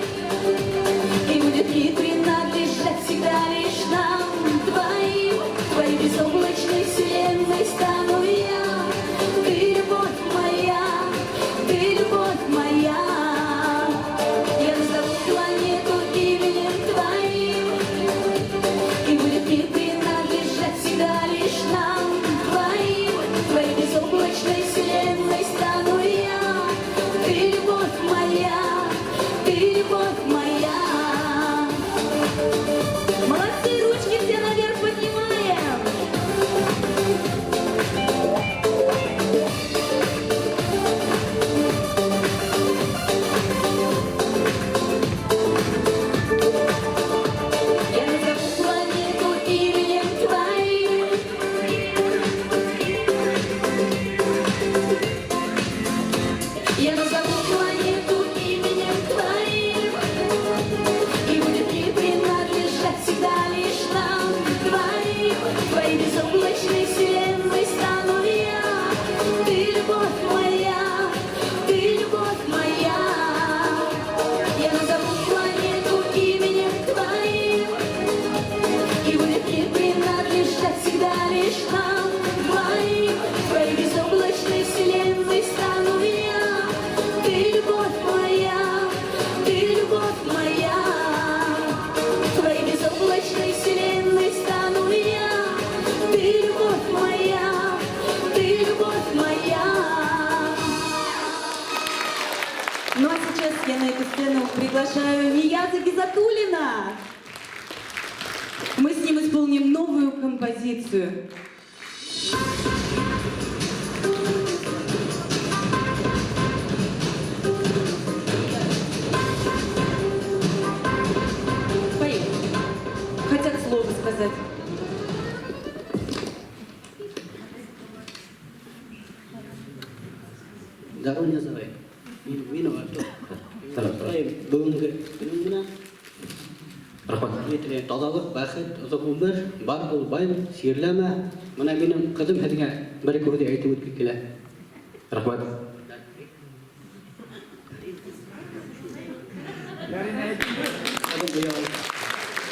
и будет мир принадлежать всегда лишь нам двоим. В твоей безоблачной вселенной стану я. Ты любовь моя, ты любовь моя. Я назову планету именем твоим, и будет мир принадлежать всегда лишь нам двоим. В твоей безоблачной вселенной стану я. Ты любовь моя, ты любовь моя. Молодцы, ручки все наверх поднимаем. Я назову планету именем твоим, я назову планету именем твоим, и будет мир принадлежать всегда лишь нам двоим. В твоей безоблачной вселенной стану я. Ты любовь моя, ты любовь моя. Я назову планету именем твоим, и будет мир принадлежать всегда лишь нам двоим. В твоей безоблачной вселенной стану я. Ты любовь моя, ты любовь моя. В твоей безоблачной вселенной стану я. Ты любовь моя, ты любовь моя. Ну а сейчас я на эту сцену приглашаю Нияза Гизатуллина. Мы с ним исполним новую композицию. Поехали. Хотят слово сказать. Дару называй. Виноват. Бүгінгі күнімді етіле тазалық, бақыт, ұзақ өмір, бар бол байым, сиырлама. Мына менің қызым сізге бір көзде айтып өтіп келе. Рахмат.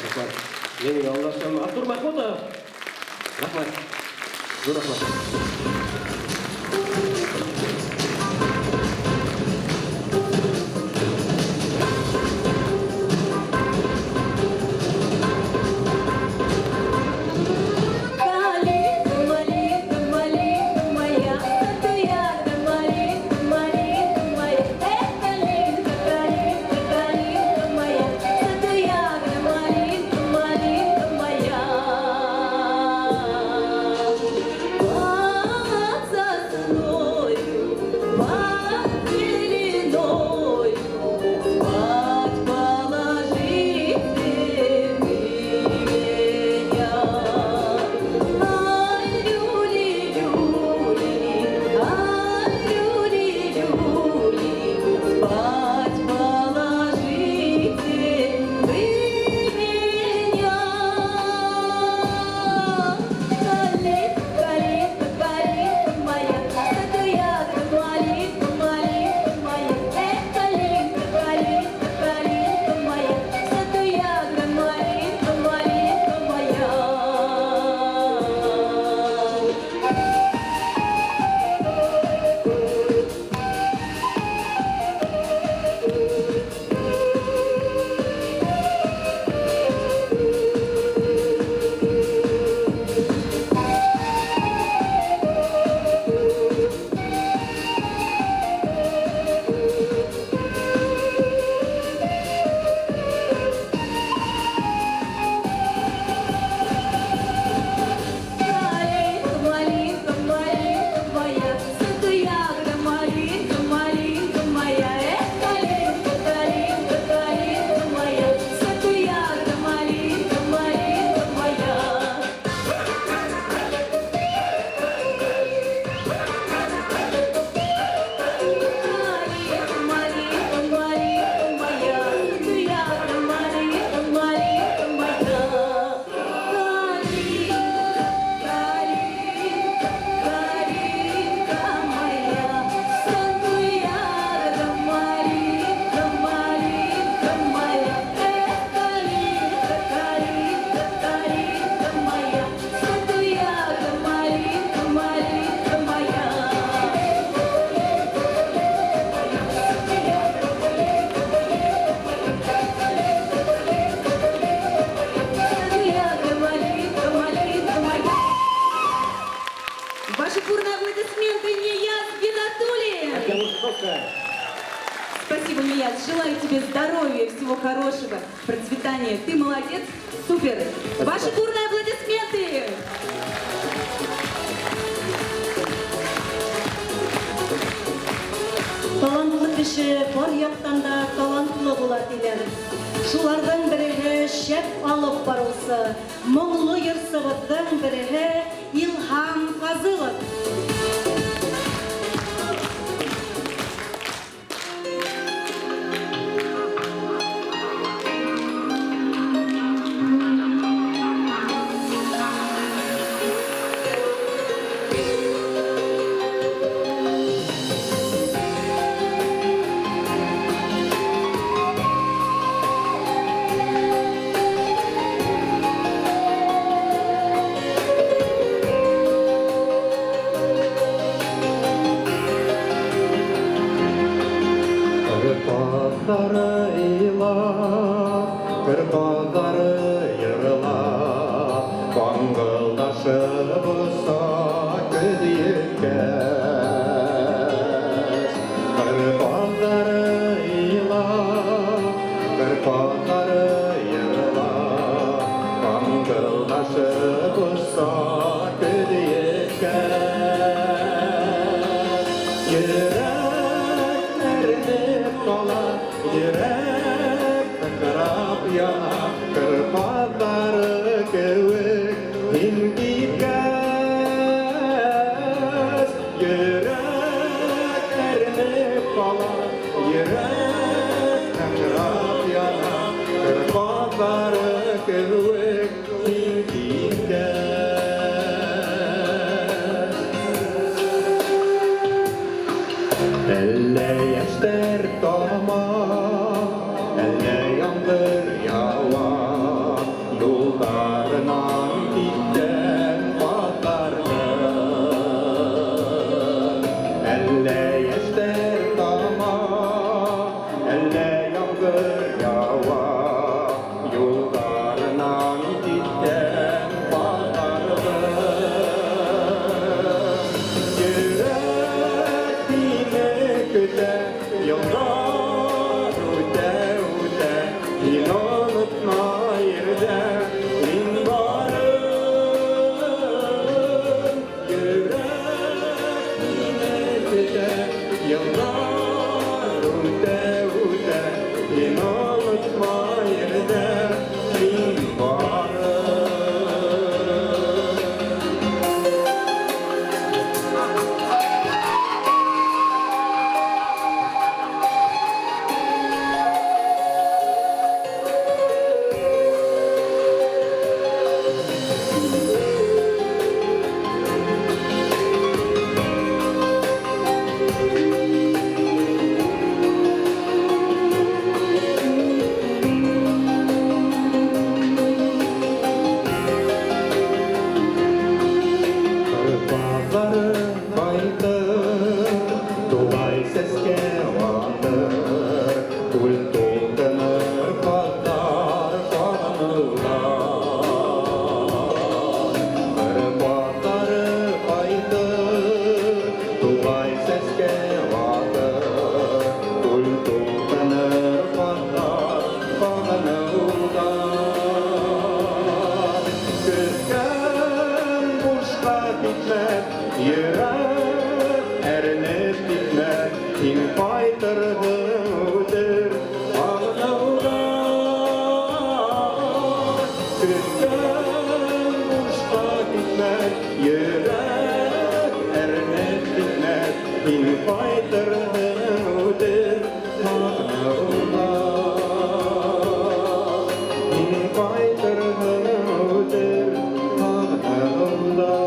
Рахмат. Менің алғашқым Артур Махмутов. Рахмат. Зор рахмат. Нияз, желаю тебе здоровья, всего хорошего, процветания. Ты молодец, супер. Ваши бурные аплодисменты. Талантлы кеше бар яктан да талантлы була диләр. Шулардан береһе шәп алып барысы, моңлы йырсыбызның береһе Илһам Фазылов. Kırpazları ila, kırpazları yırla, bangıldaşı busa küdükes. Kırpazları ila, kırpazları yırla, bangıldaşı busa küdükes. Yürek kırap yana, kırpazları kıvık hingitgez. Yürek erinip kalan, yürek kırap yana, kırpazları kıvık hingitgez. Elle yaşlar tamam, elle yağmur yağar, yollarından giden batarlar. Elle yaşlar tamam, elle yağmur yağar, yollarından giden batarlar. Yıllar öte öte, yine unutma yerde min varım. Yürek yine öte, yıllar öte öte, yine unutma yerde min varım. Kırpazları kaydı, duvay seske vardı, kul toldanır kadar kanılar. Kırpazları kaydı, duvay seske vardı, kul toldanır kadar kanılar. Küzgen boşka gitmez, yürek erinip gitmez, kim faytırdığıdır ağlaular. Küzgen boşka gitmez, yürek erinip gitmez, kim faytırdığıdır ağlaular. Kim faytırdığıdır ağlaular.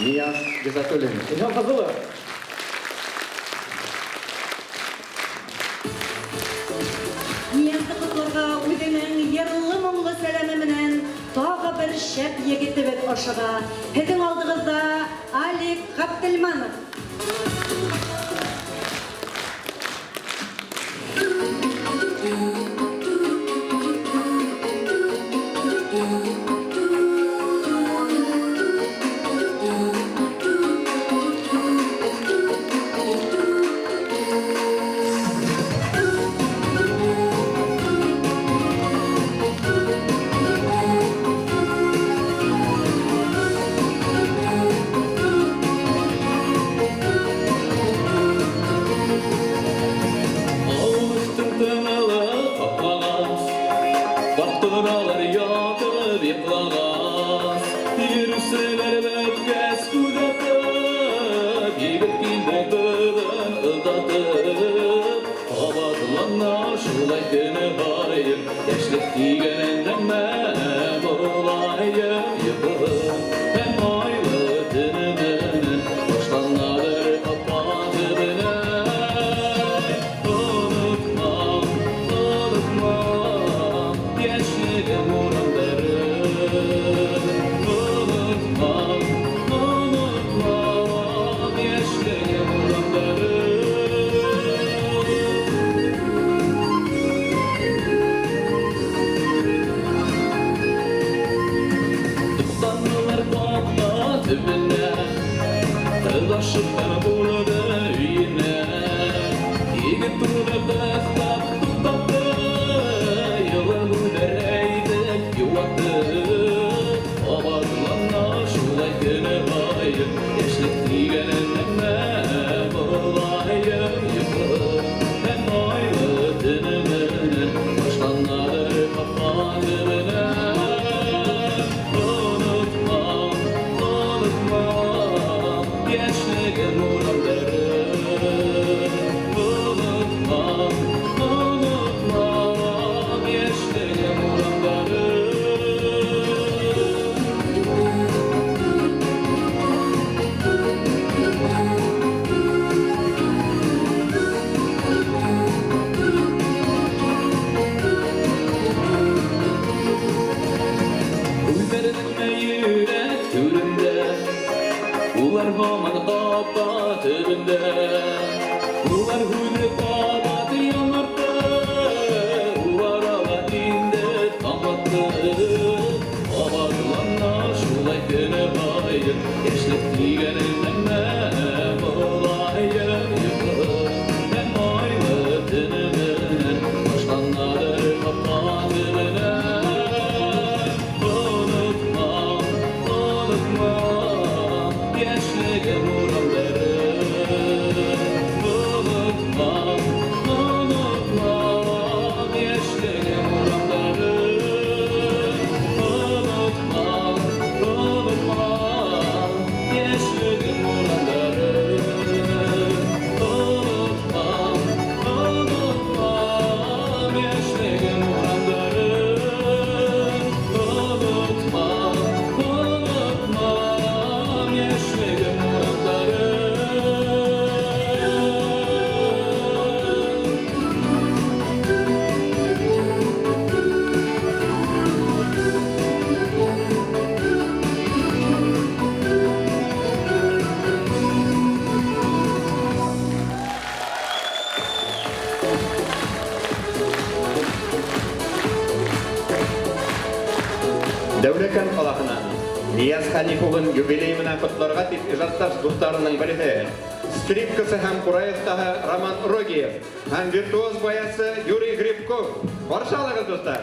Niyaz Gizatulin. İlham Fazılov. Niязды кызларга үзенең йырлы моңлы сәламе менән тагы бер шәп егетебез ашыга. Һезнең алдыгызда Алик Габделманов. Yaşlık diğerinden bulayım yıkılır hem ayrıtınımın hoşlanmadır kapatımını unutma, unutma yaşlık muradları unutma, unutma yaşlık muradları Tutanlar bakma tümüne Kırdaşıp bana burada yine Yigit tuğda dağıtap tutatı Yılını nereydik yuvaktı Abadlanma şulay günü ayım Yaşlık diğenin emme bulayım yıkılır Hem ayrıtınımın başlanları kapatımına Unutma, unutma yaşlık muradları Unutma, unutma yaşlık muradları Uygarıtma yürek türünde Ular haman kapatırında Ular hüdrü kabatı yanardı Ular ala indi tamattı Abadlanma şulay günü ayım Yaşlık diğenin emme bulayım yıkılır Hem ayrıtınımın başlanları kapatımına Unutma, unutma yaşlık muradları Unutma, unutma yaşlık muradları Unutma, unutma yaşlık muradları Unutma, unutma yaşlık muradları Unutma, unutma yaşlık muradları Дәүләкән қаласына Нияз Хәнифуллын юбилеймына котларга дип ижадташ дусларының берсе, скрипкасы һәм Кураевтагы Роман Рогиев һәм виртуоз баясы Юрий Грибков. Барша алыгыз дуслар.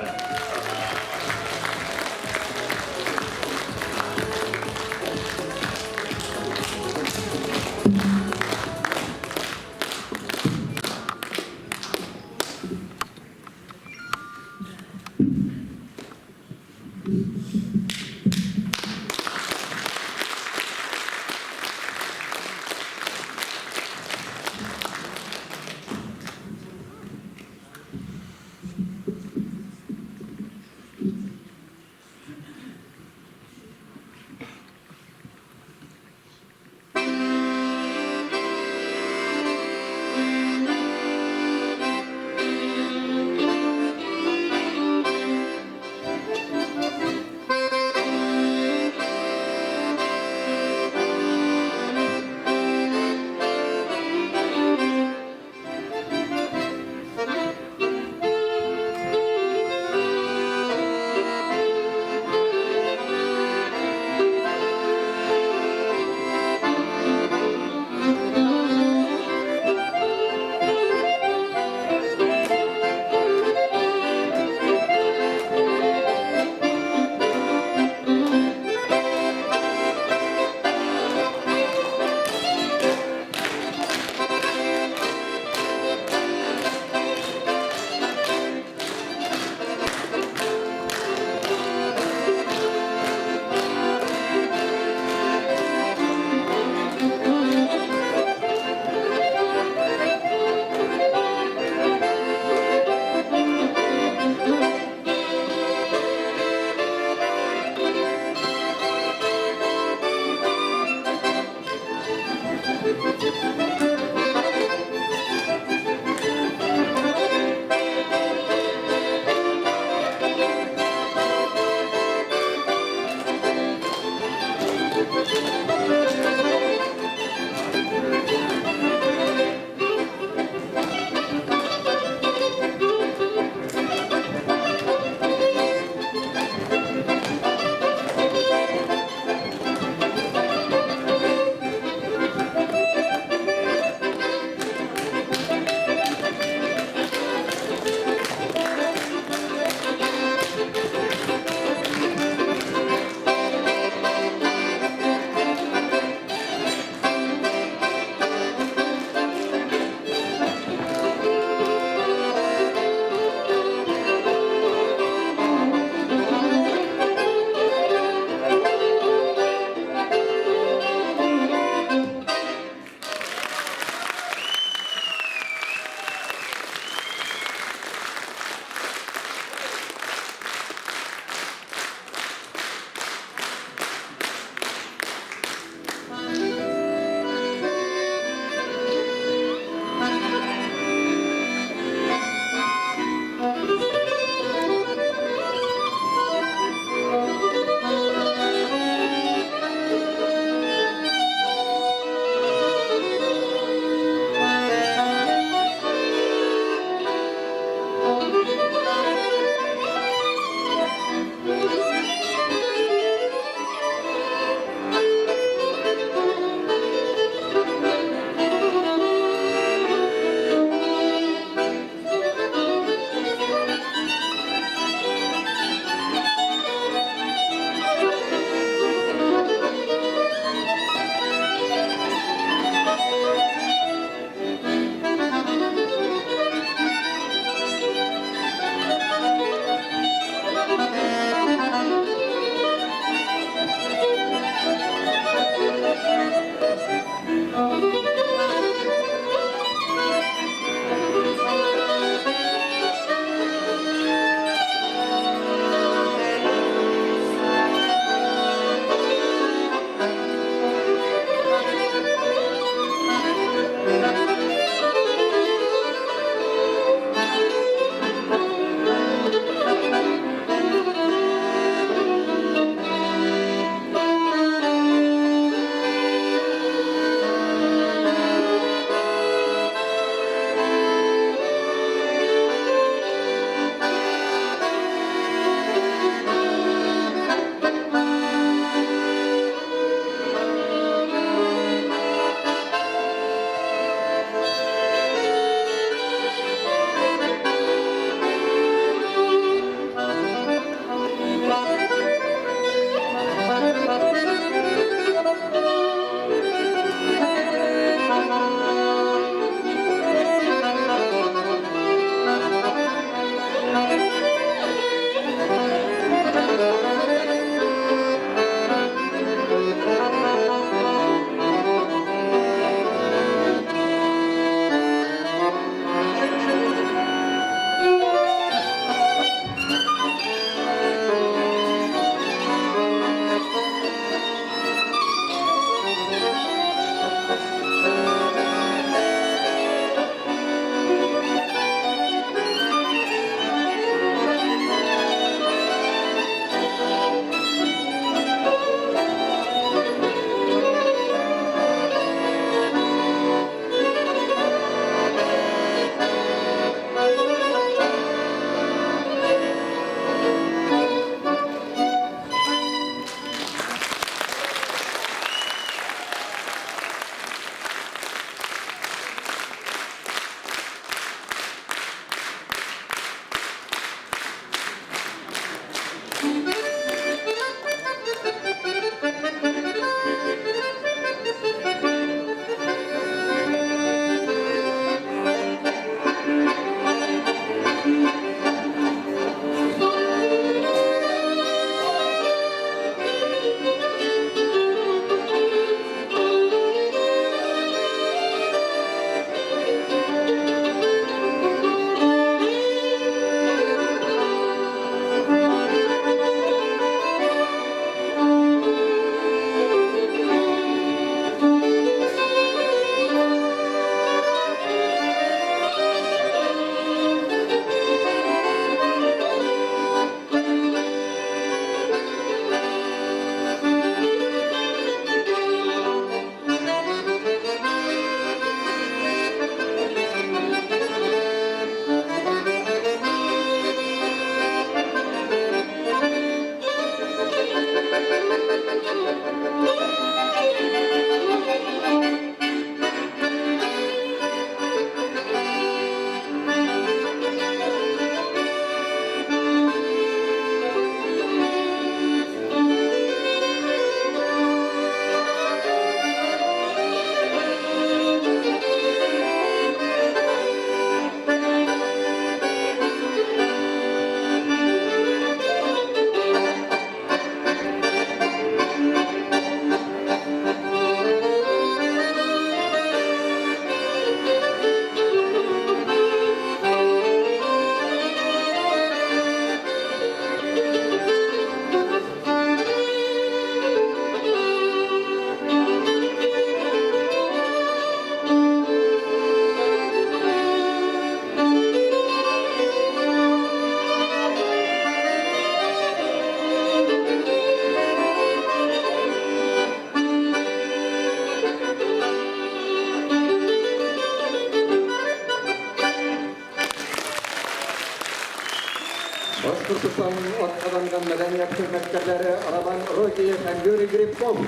Башкортостан атқаданған мәдәният хезмәткәрләре Роман Рокиев һәм Юрий Грибков.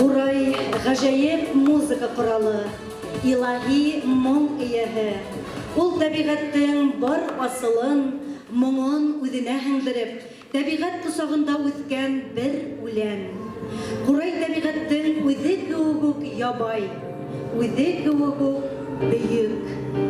Урай гаҗәеп музыка коралы, илаһи моң ияһе. Ул табигатьтең бар асылын, моңын үҙенә һеңдереп, табигать косагында үткән бер үлән. Урай табигатьтең үзе кеүек үк ябай, үзе кеүек үк бөйөк.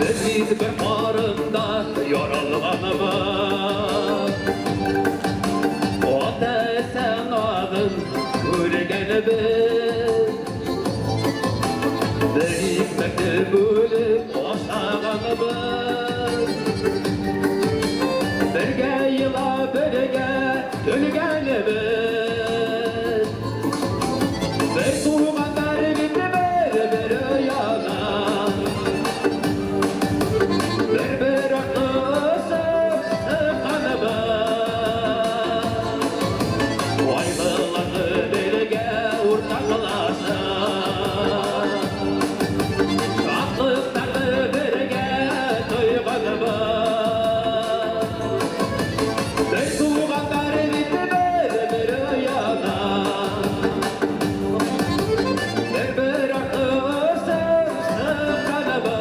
Biz bir barında yorulganıma O da sen adın ürgenimiz Bir hikmeti bölüp oşağanımız Birge yıla birge döngenimiz Bir tuğanlar bitti bir yana Bir aklısı sıkanımız Vaylıları birge urtaklaşa Şahlıkları birge duyganımız Bir tuğanlar bitti bir yana Bir aklısı sıkanımız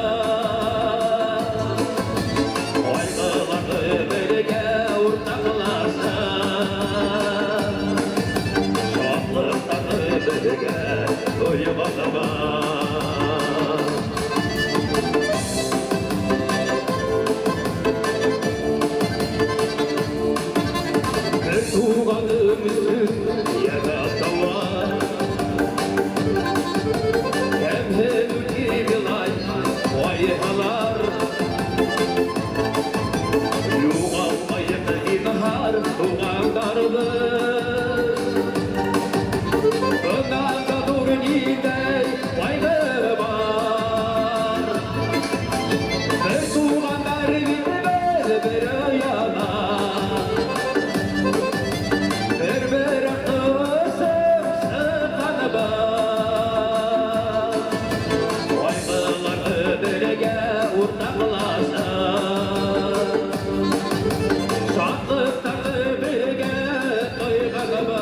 Vaylıları birge urtaklaşa Şahlıkları birge duyganımız Tuğanımızın yanında var Hem gibi lay vayhalar Yuğalmayıp inhar tuğanlarımız Önanda dur gidey vaylı var Bir tuğanlar bitmez bir yana Bir aklısı sıkanımız Vaylıları birge urtaklaşa Şahlıkları birge duyganımız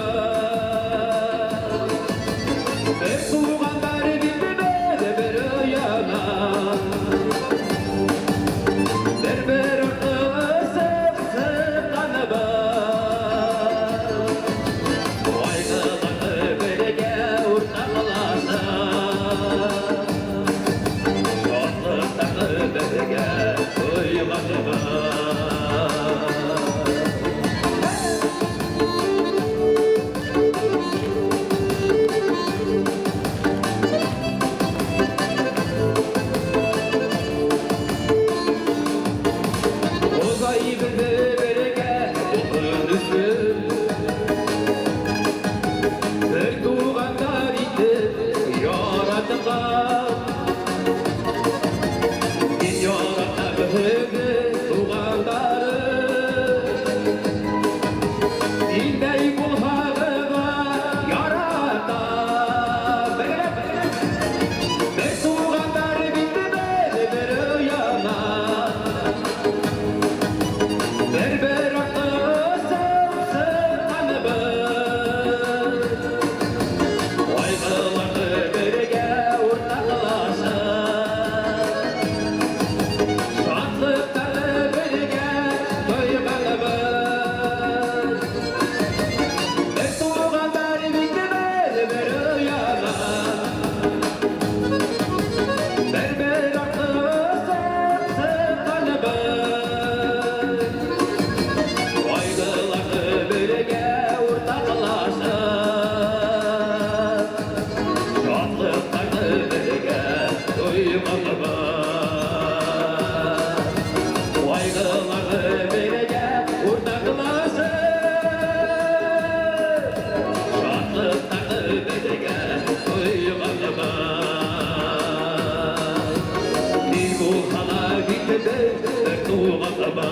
Bir tuğanlar bitmez bir yana Bir aklısı sıkanımız Vaylıları birge urtaklaşa Şahlıkları birge duyganımız Uzay birge okunuşu Bir tuğanlar idi yaratılan Biz yaratıbı tuğanları İndey kulağına yaratan Bir tuğanlar bitti bir yana Bir aklısı sıkanımız Vaylıları birge urtaklaşa Şahlıkları birge duyganımız Bir tuğanlar bitmez bir yana Bir aklısı sıkanımız Vaylıları birge urtaklaşa Şahlıkları birge duyganımız Vaylıları birge urtaklaşa Şahlıkları birge duyganımız Bir bu hala bitti bir tuğanımız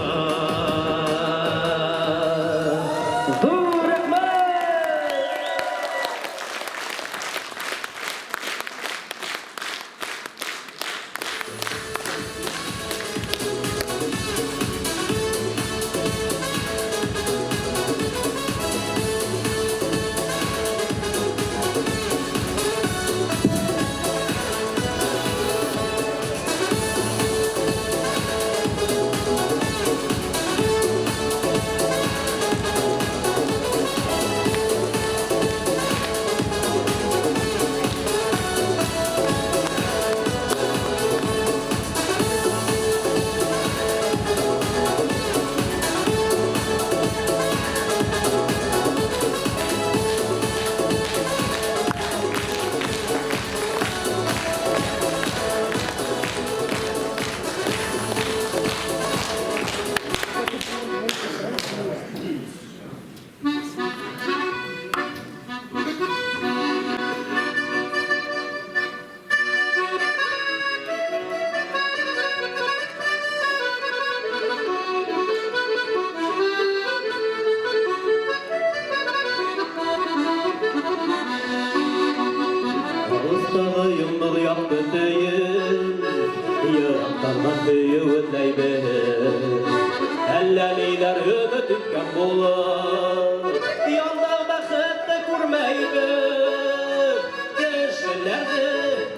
Әллә ниләр өмет иткән булыр, ялда бәхетне күрмәйбез. Кешеләрне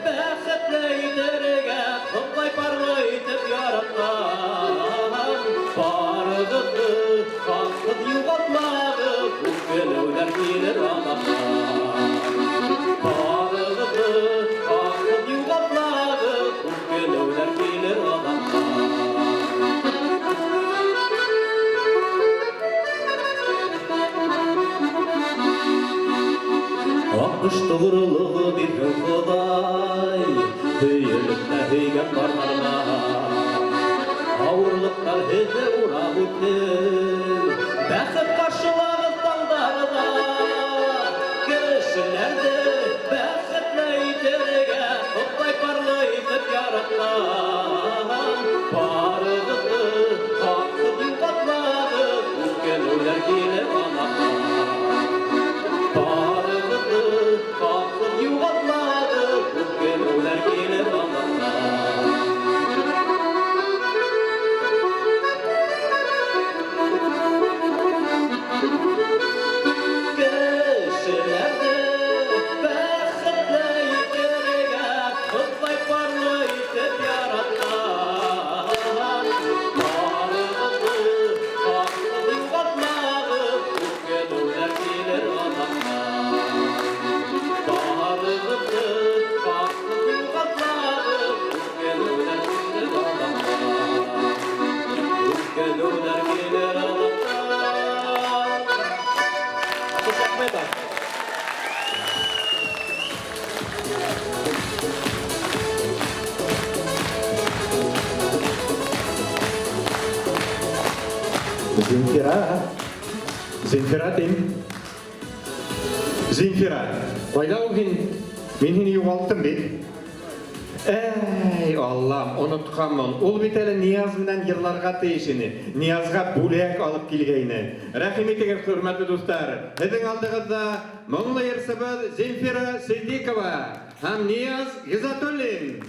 бәхетле итәргә Ходай парлы итеп яраткан. Барыгызны хаклык югалтмагыз, үпкәләүләр килер анактан. Барыгызны хаклык югалтмагыз, үпкәләүләр килер анактан. Акыш тугрылыгы бирген Ходай, höйелепне höйгән барларына. Авырлыктар һезе урап үтер, бәхет каршылагыз таңдарына. Кешеләрне бәхетле итәргә Ходай парлы итеп яраткан. Барыгызны хаклык югалтмагыз, үпкәләүләр килер анактан. Зинфира тим. Зинфира, кайда ул һин? Мин һине югалттым бит. Эй, Аллам, онытканмын. Ул бит әле Нияз менән йырларга тиешене. Ниязга бүләк алып килгәйне. Рәхим итегез, хөрмәтле дуслар. Һезнең алдыгызда моңлы йырчыбыз Зинфира Сыйдикова һәм Нияз Гизатуллин.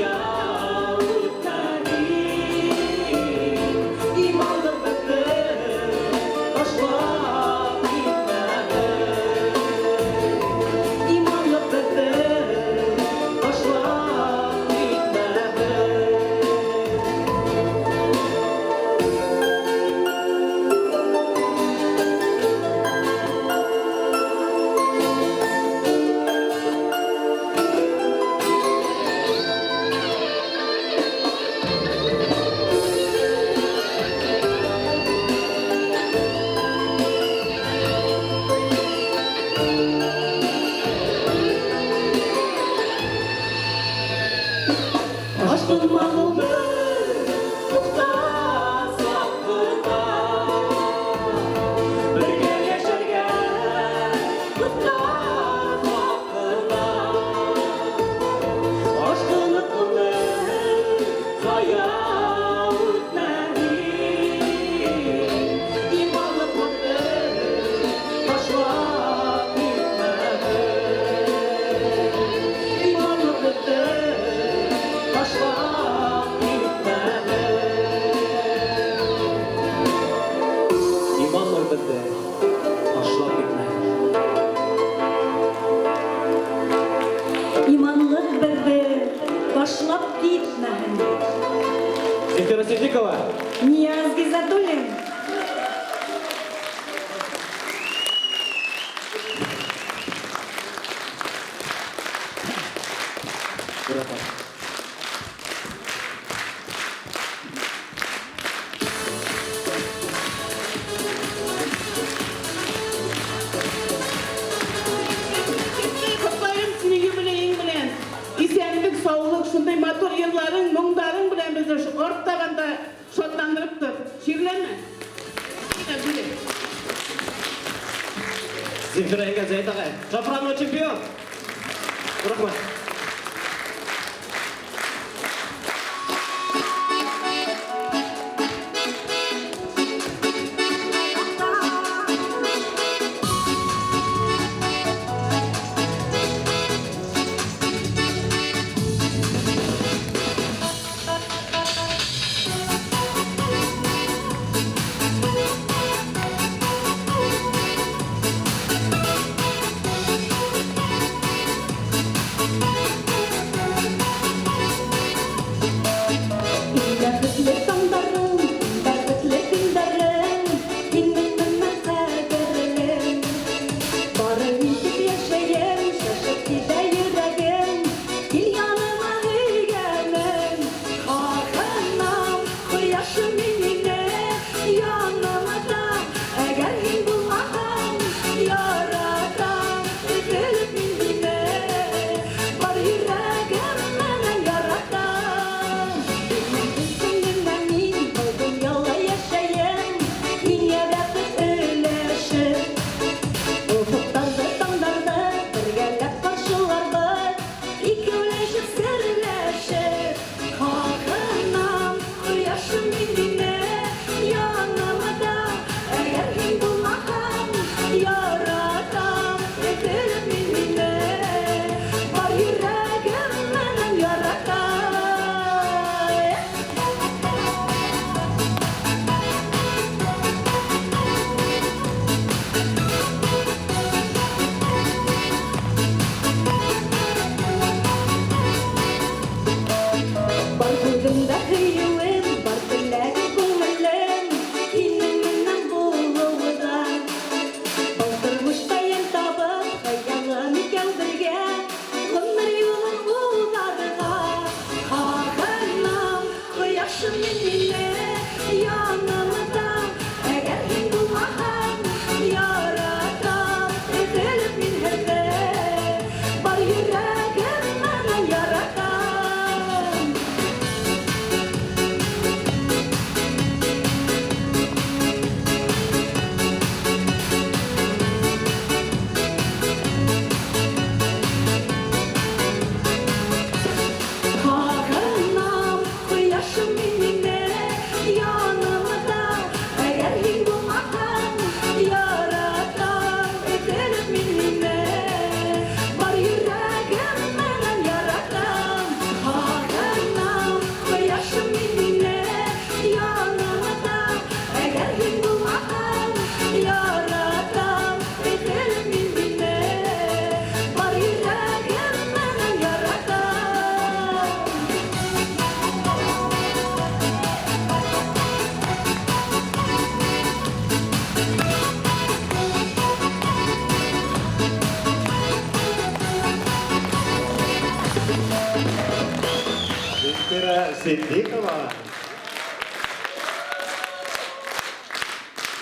Yeah. İmanlıq bir başlap gitməyin. Виктора Сидикова. Niyaz Gizadulin. Kutlayın seni yübüleyin bilen. İsenlik, sağlık, şunday motor yılların, muңдарың bilen bizi şu ortağında şotlandırıptır. Şiirlenme. Земфира Энгел Зайтагай. Шафранова чемпион. Рахмат. Сидикова.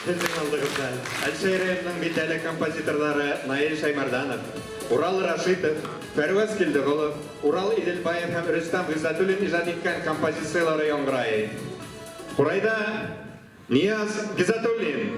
Біздің алдығызда Әлшайыр районының беделі композиторлары Наиль Шаймарданов, Урал Рашитов, Фәрваз Келдіғұлов, Урал Иделбаев һәм Рөстам Ғиззатуллин ижад еткән композициялары яңгырай. Құрайда Нияз Ғиззатуллин.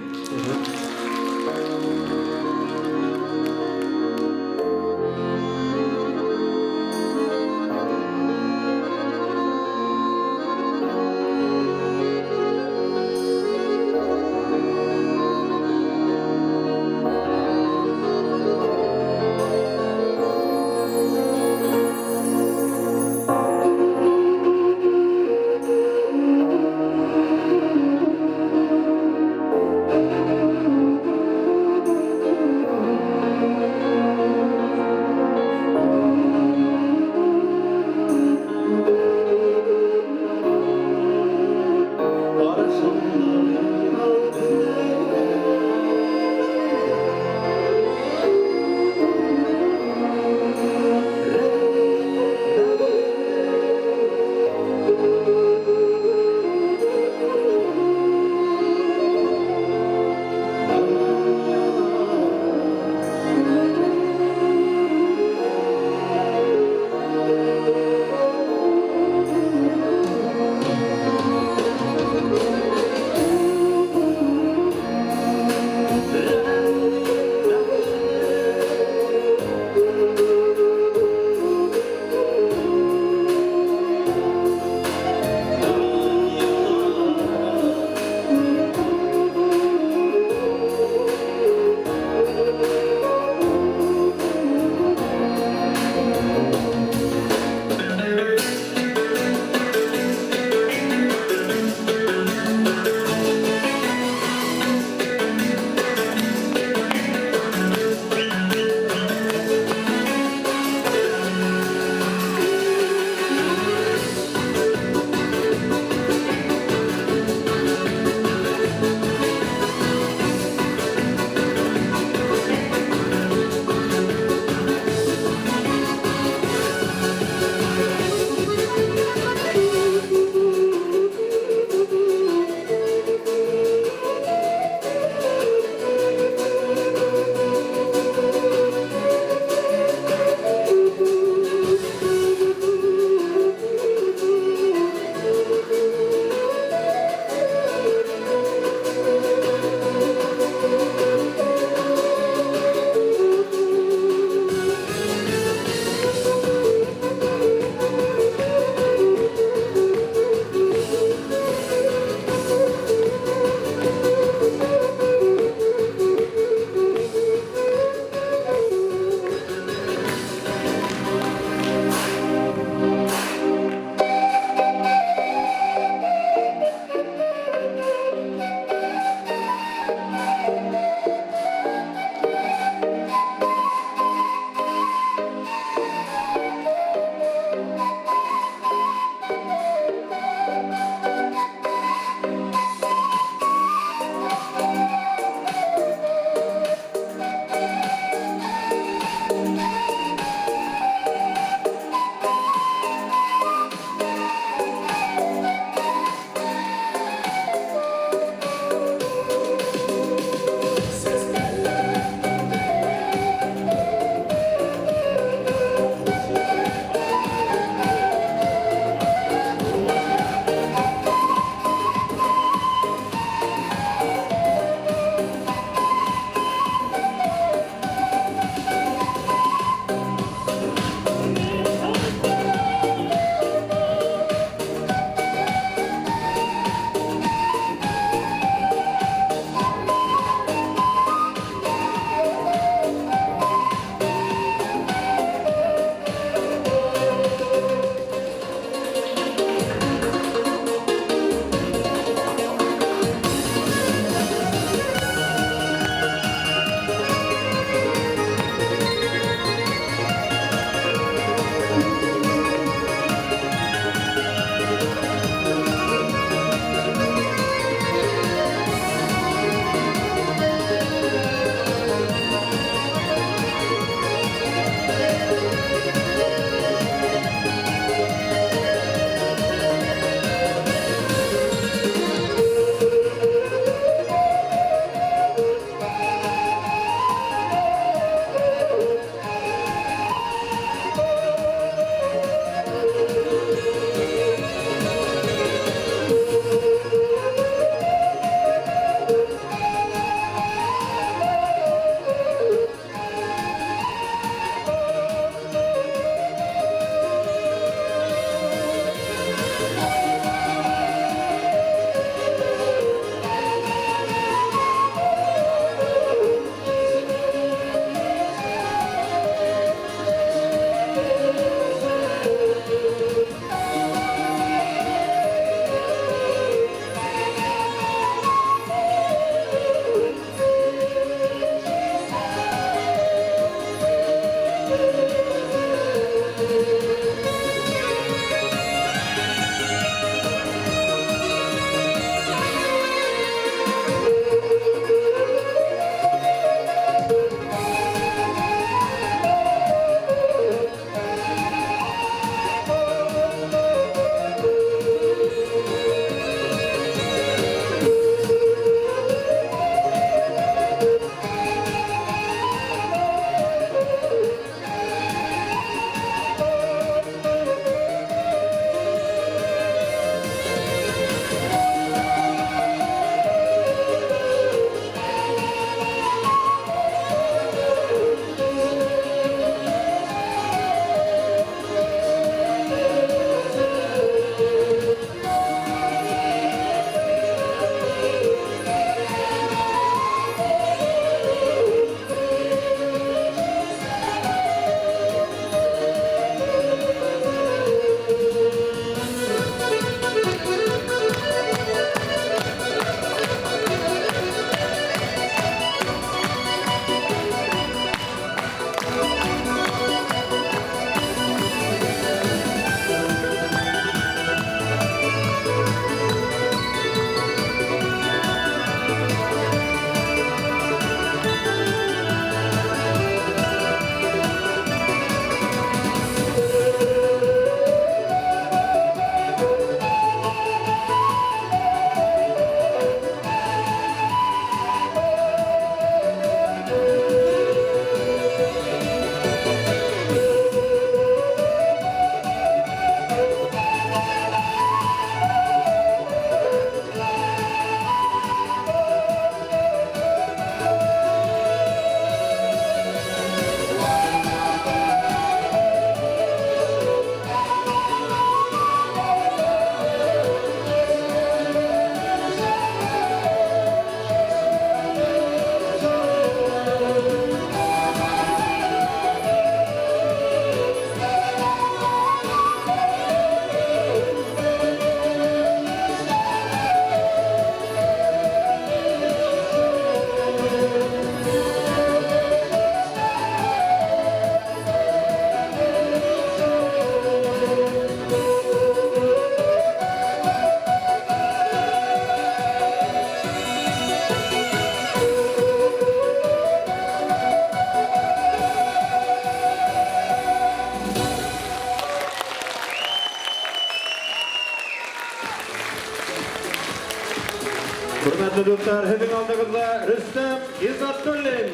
Hürmetli dostlar, hepin aldığınızda Rüstem İzzatullin.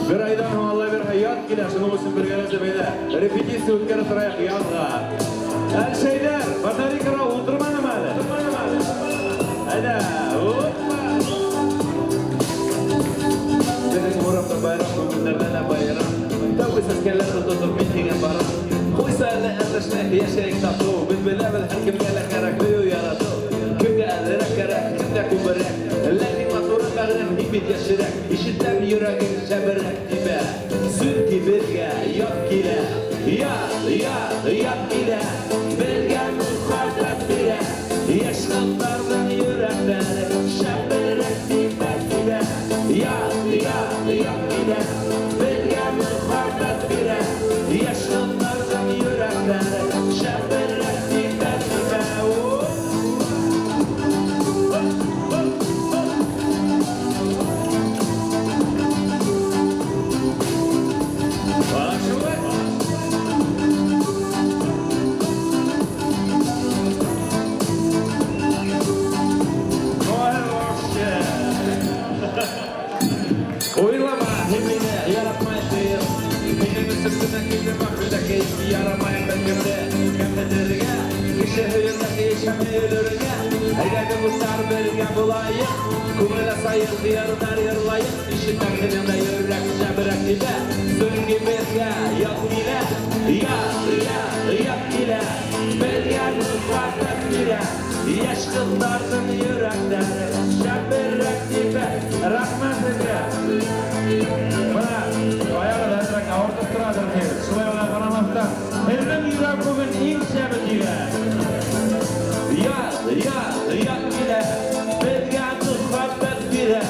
Bir aydan havalı bir hayat gile, şunun için bir gelese beyler. Repetisiya ötkere tırayaq yazga. El şeyler, batarikara uldurmanı mali. Hayda, hoppa. Benim uğramda bayram, bugünlerden bayram. Tabi seskeller tutup bittiğin barım. Kuysa ile erleşmek yaşayık tatlı. Biz bile herkimlerle karaklığı yaratı. Kimde ellerek gerek, kimde kuberek. Ellerin maturu kagrem hibit yaşırek. İşitler yüreğin şeberek dibe. Süt kibirge yok gile. Yok gile. Belgen muhabbet bile. Yaşlılardan yürekleri. Şeberek dibe dibe. Yok gile. Belgen muhabbet bile. Yaşlılardan yürekleri. Şeberek dibe dibe. Oylama hemine yaratmayışır. Benim sırtına kimde mahvedeki yaramayan bekimde. Kemmedirge, kişi hüyündeki şemiyelürge. Eğer bu sar belge bulayık. Kumrela sayır diyarlar yarılayık. İşi takdirinde yürek şebrek ile. Söngi belge yok ile. Yok ile. Belge muhabbet ile. Yaşkınların yürekleri. Şebrek ile. Rahmet ile. Bana ayağını vererek aorta sıradır diyor. Şuraya ona kanamakta. Elden yürek bugün ilk şebetiyle. Yak ile. Belgen muhabbet bile.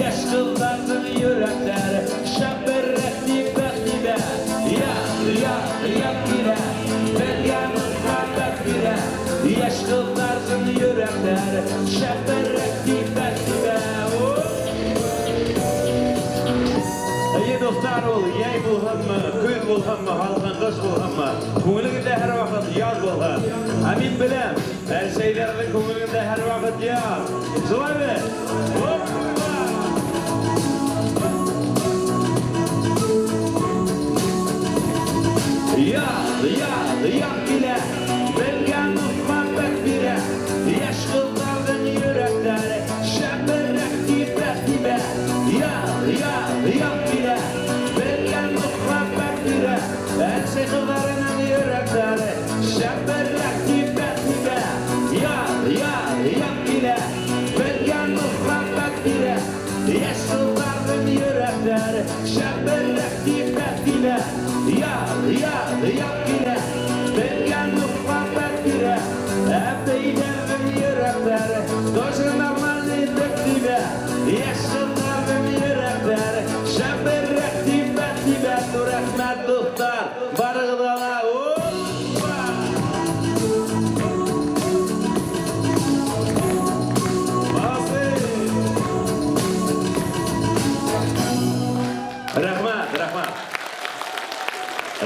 Yaşkınların yürekleri. Şeberek dibe. Yak ile. Belgen muhabbet bile. Yaşkınların yürekleri. Şeberek dibe. Ey dostlar ol, yay bulhanma, köz bulhanma, halkın kış bulhanma. Köngülünde her vakit yaz bulhan. Amin bilem, her şeylerin köngülünde her vakit yaz. Zıvay be! Hoppa! Yak ile, belgen muhabbet bile. Yaşkınların yürekleri, şeberek dibe. Yak ile, belgen muhabbet bile. El şeyhlarının yürekleri, şeberek dibe. Yak ile, belgen muhabbet bile. Yaşlıların yürekleri, şeberek dibe. Yak ile, belgen muhabbet bile. Ebeylerin yürekleri, doşunlarının dibe. Yaşlıların yürekleri, şeberek dibe. Dur Ahmet dostlar, barıqdala hoppa!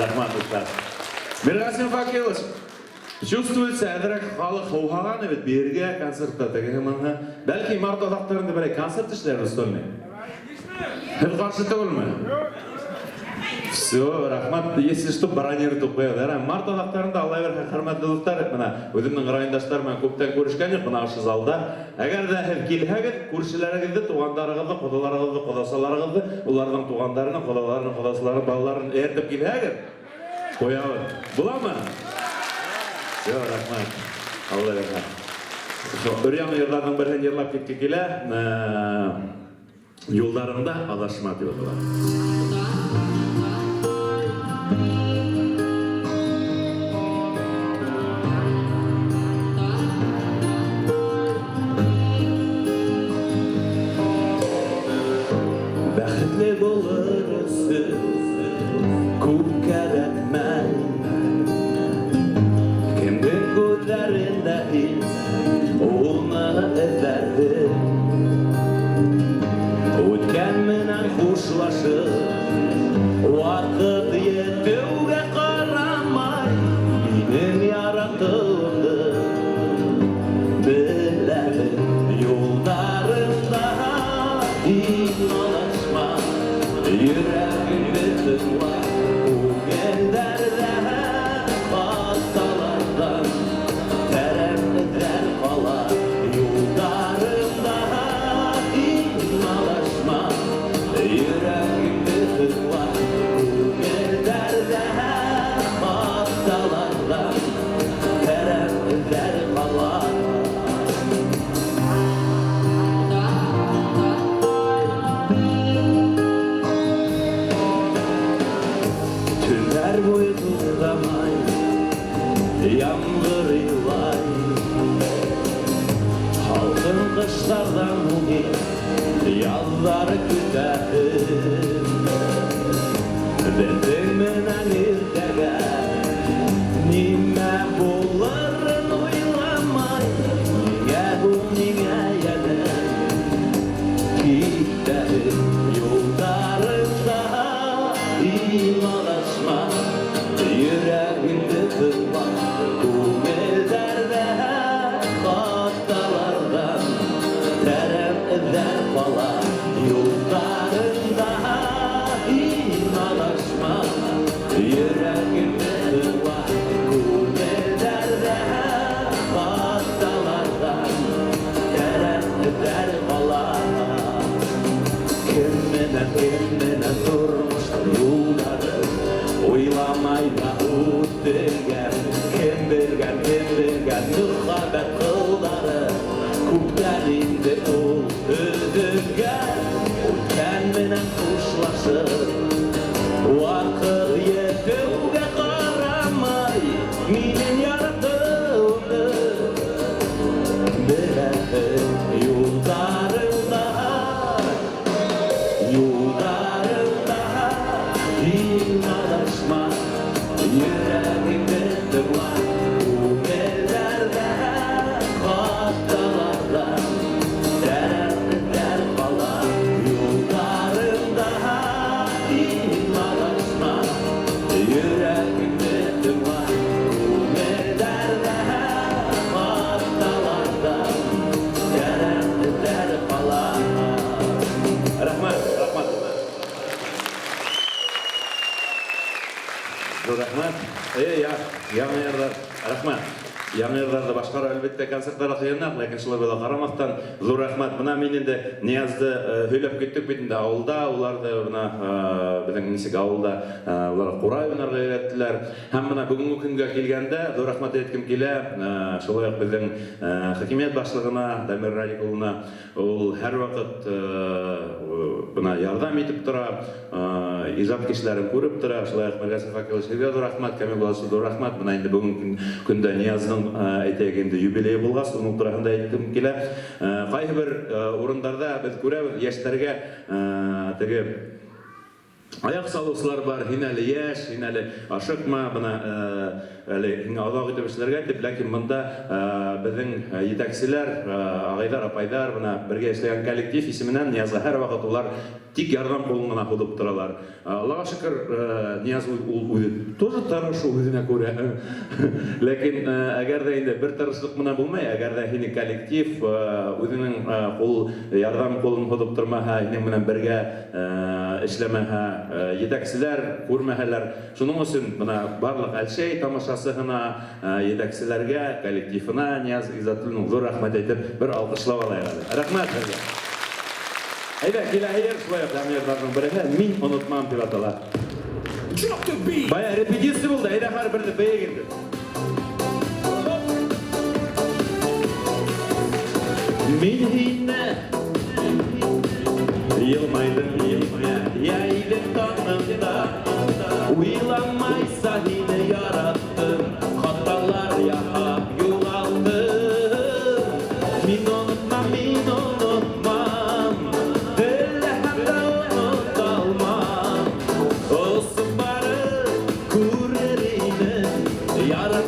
Rahmat dostlar. Mirgasim Fakilович, чувствуется, әдірек халық қауғаған ебет берге концертта деген маңа. Бәлки март одақтарында бір концерт ішлер ұстолмай. Хіл қаршы түгіл ме? Все, рахмат, если что, бронировать қояды. Март одақтарында Алла бере құрметті достар, мына өзімнің райондаштармен көптен көрішкен ек, мына ашы залда. Әгер де келхәгіз, көршілеріңізді, туғандарыңызды, қодаларыңызды, қодасаларыңызды, олардың туғандарының, қодаларының, қодасаларын, балаларын ертіп келхәгіз. Қояуы. Бұла ма? Все, рахмат. Алла бере. Үриян ерлардың бірден ерлап кетке келе, yollarında adashma diyorlar. Baxtli bo'lursiz, ko'p kerakman. Kimdir ko'zlarinda o'lma izlardim. O'tgan bilan xo'shlashib, vaqt yetuvga qaramay, mening yaratimdi her boyu tutamay, yağmur yılay. Halkın kışlardan bugün yazları kütahım. Dediminen irtege nime bulurun uylamay, niye bu niye yedim gittim yollarında imalaşma, yüreğimde kırma kumellerde hattalardan terem eder falan yollarında imalaşma, yüreğimde kırma kumellerde hattalardan terem eder falan. Kimmine durmuştur yolları, oylamay da o'ttirgan. Kim bergan muhabbet qilları, ko'pdan endi ol o'zimga. O'tgan bilan xo'shlashib, vaqt yetuvga qaramay, mening yaratuvni beradi yo'llarimda. Yollarında imalaşma, yüreğimde durma, kumellerde hattalarda tereddütler falan. Yollarında imalaşma, yüreğimde durma, kumellerde hattalarda tereddütler falan. Rahmat. Rahmat. Яңа йырлар. Рахмат. Яңа йырларда башкара әлбәттә концертлар кыйнак, ләкин шулай була карамастан зур рахмат. Менә мин инде Ниязды һөйләп киттек бит инде авылда, уларды менә безнең нисек авылда улар курай уйнарга өйрәттеләр. Һәм менә бүгенге көнгә килгәндә зур рахмат әйткем килә. Шулай ук безнең хакимият башлыгына Дамир Радиковна, ул һәрвакыт менә ярдәм итеп тора, иҗат кешеләрен күреп тора. Шулай ук Мәргәсев Акиловичка зур рахмат, Камил Буласов зур рахмат. Менә инде бүгенге көндә Ниязның әйтәгәндә юбилей булгас, уның турында әйткем килә. Кайбер бер урыннарда без күрәбез яшьләргә теге аяк салучылар бар, һин әле яшь, һин әле ашыкма, бына әле Аллаһ итеп эшләргә дип, ләкин монда безнең җитәкчеләр, агайлар, апайлар, бына бергә эшләгән коллектив исеменнән Ниязга һәр вакыт улар тик ярдәм кулын гына һузып торалар. Аллаһка шөкер, Нияз үзе тоже тырышу үзенә күрә. Ләкин әгәр дә инде бер тырышлык менә булмай, әгәр дә һине коллектив үзенең кул ярдәм кулын һузып тормаһа, һинең менән бергә эшләмәһә, җитәкчеләр күрмәһәләр, шуның өчен менә барлык Әлшәй тамашасына, җитәкчеләргә, коллективына Нияз Изатуллинның зур рәхмәт әйтеп, бер алкышлап алайык. Рәхмәт сезгә. Әйдә, киләһәләр шулай әмирләрнең береһе мин онытмам дип атала. Бая репетиция булды, әйдә һәр берне бәйг инде. Мин һине елмайдым, яйлы таңында, уйламайса һине яраттым, хаталар яһап югалтым. Мин онытмам, Yara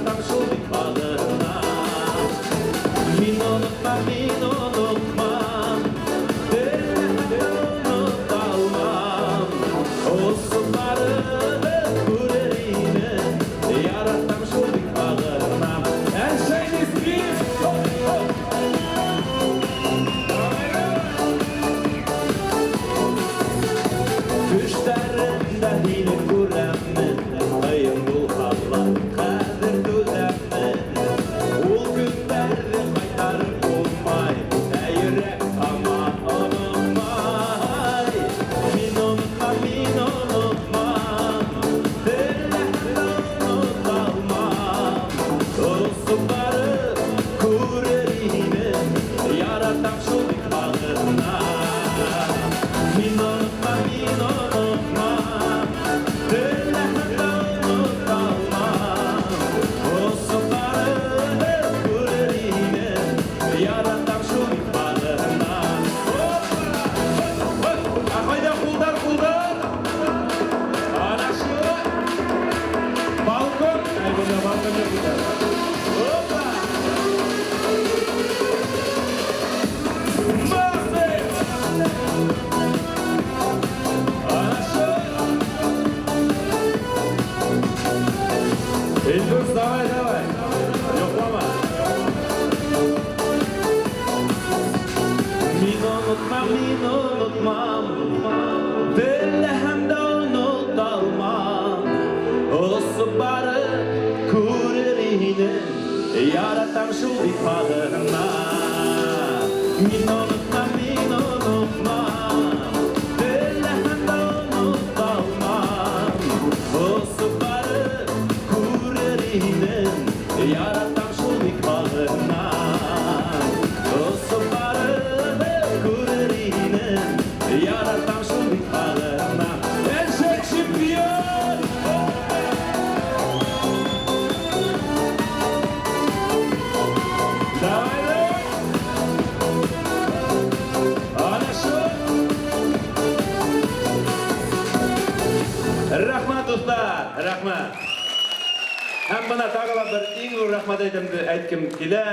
Elbus, давай, давай. Yoklama. Min unutmam. Dille hem de unutalmam. Olsun barı kurerine. Yaratan şu ifadına. Min unutmam. Dille hem de unutalmam. Olsun barı yaratan şu ikbalına o subarı kurerine yaratan şu ikbalına Erşek şampiyon Davay ana şu Rahmat dostlar, rahmat. Hem bana tağıla bir en ur rahmat aytkim kile,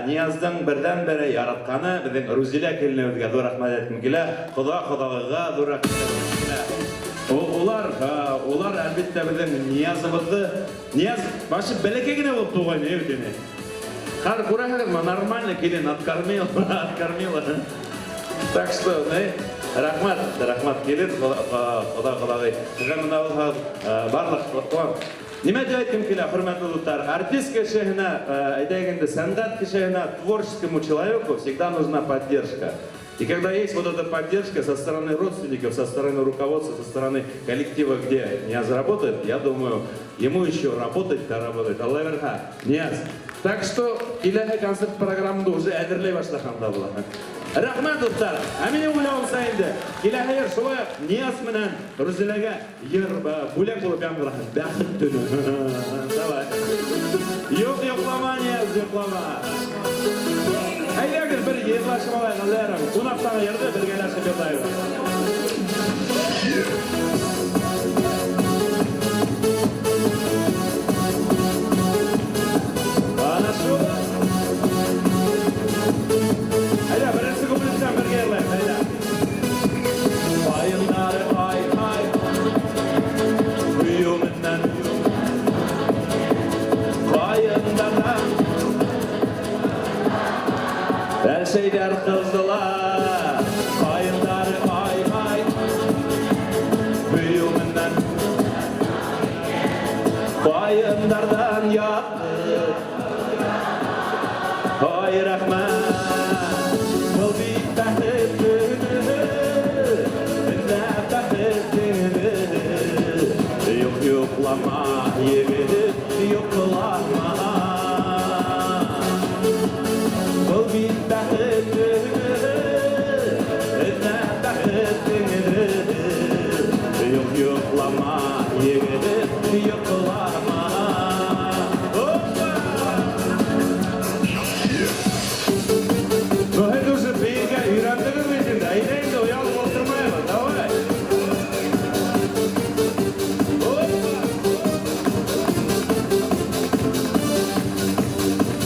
Niyaz'dan birden beri yaratkanı, bizim Ruzile keline özge dur rahmat aytkim kile, Xudaga dur rahmat aytkim kile. Olar elbette bizim Niyaz'ımızdı, Niyaz başı belekegine olup tuğay ne evdeni. Har kurahlık mı, нормально келin, откормил. Так что, рахмат келин, Xudaga. Ғанына барлық Неме деп айткым келе, құрметті достар, артист кішігіне, айтайгенде сәнгат кішігіне, творческому человеку всегда нужна поддержка. И когда есть вот эта поддержка со стороны родственников, со стороны руководства, со стороны коллектива, где Нияз работает, я думаю, ему еще работать-то работать. Алла верха, Нияз. Так что, иләһи концерт программды уже әзірлей башлағанда болады. Рахмат достар, әміне ойлауым сайынды, келәһі ер шулай Нияз менен Рузиләгә ер бүләк болып яңғыраған бәхет түні. Давай. Yoklama Nияз, yoklama. Әйдәгір бір ерлашып алайын, әләрім. Қонақтағы ерді бір келәшіп ертайын. Her şeyler kızdılar, kayınları ay büyümünden kayınlardan yattı. Ay rahmet, kıl bir tahtını, ne tahtını, yoklama yemin, yoklama. Kıl bir tahtını, ne tahtını, yoklama yemin, yoklama.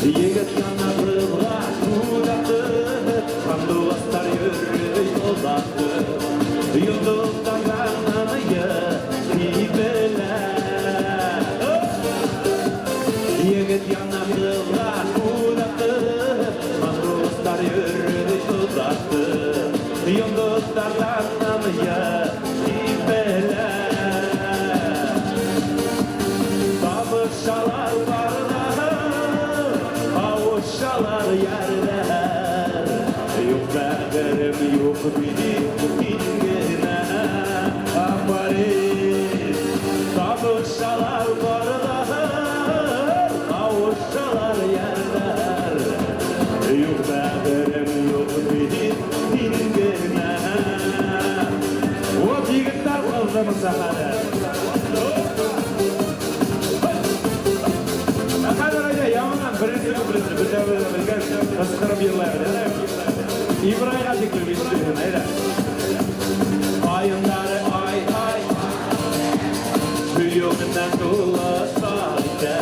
Yigit yanarlığa uğradı, Kandıvastar yürüy yoldadı, Yıldızdan kananıya gibeler. Yigit yanarlığa uğradı, Kandıvastar yürüy yoldadı, Yıldızdan kananıya gibeler. Babışalar Şalar yerler, yok berberim yok benim ingine Paris, kavuşalar varlar, kavuşalar yerler, yok berberim yok benim ingine. O yigitler kızımı sahada. Birisi kıskırıp yıllar İbrahim'a çıktı bir sürü ayınları ay büyüğünden dolaşsaydı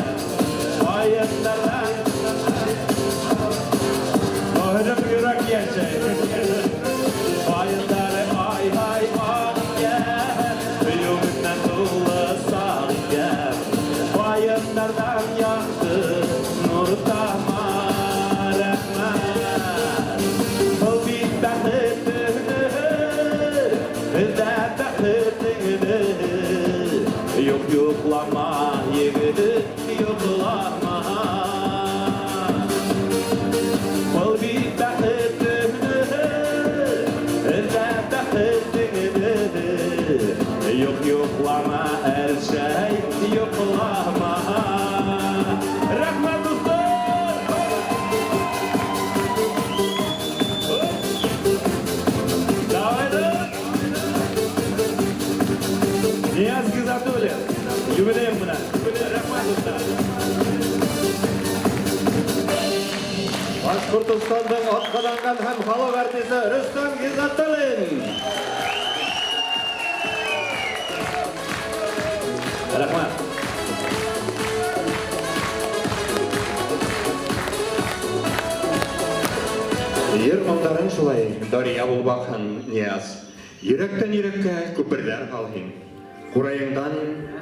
yigit yoklama. Ol bir baqtını, özlep baqtını. Yok yoklama, her şey yoklama. Rahmat dostlar. Niyaz Gizatuli, jubileyim buna. Rahmat dostlar. Bashqurtostondan otqalangan ham halok artisti Rustam Gizatulin. Rahmat. Yer malдарын шулай дария булбакын Нияз. Йөрәктән йөрәккә күперләр халһин. Курайыңдан,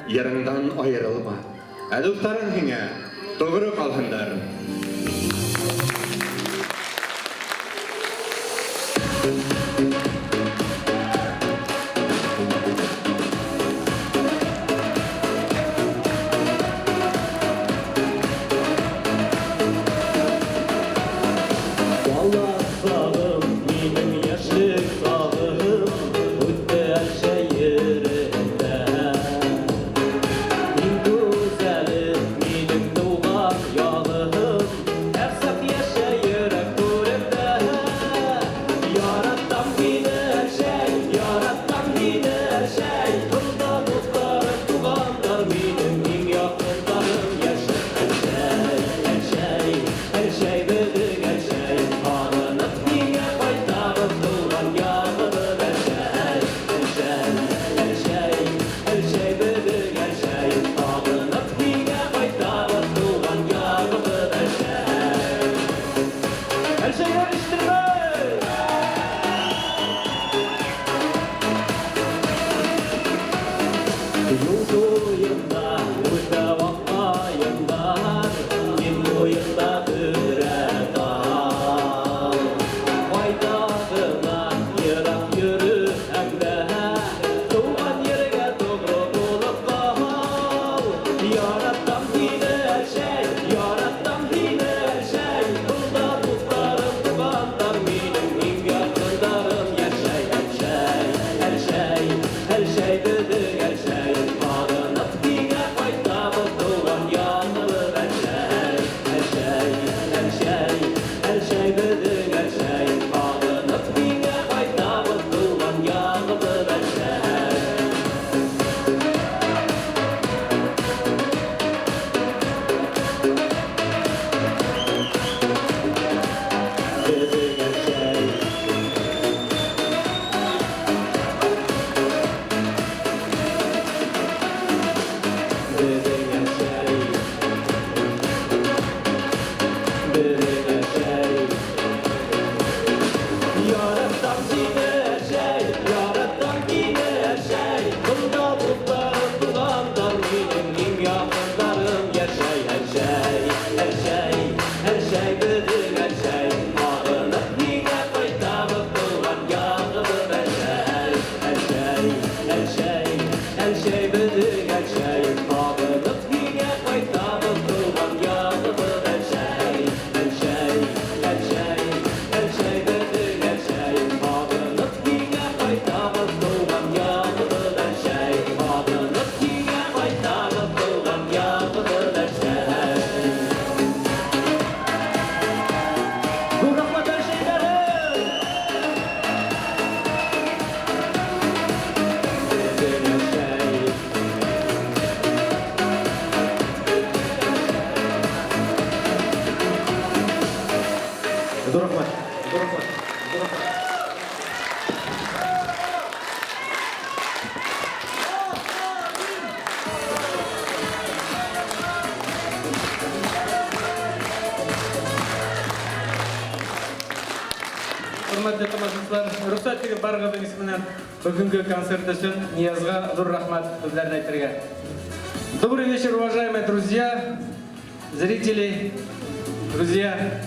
ярыңдан аерылма. Ә дусларың һиңә тугры калһындар. Hurmatli tomoshabinlar, ruxsat etib barg'abingiz bilan bugungi konsert uchun Niyazga uzr rahmat so'zlarini ayttirgan. Добрый вечер, уважаемые друзья, зрители, друзья.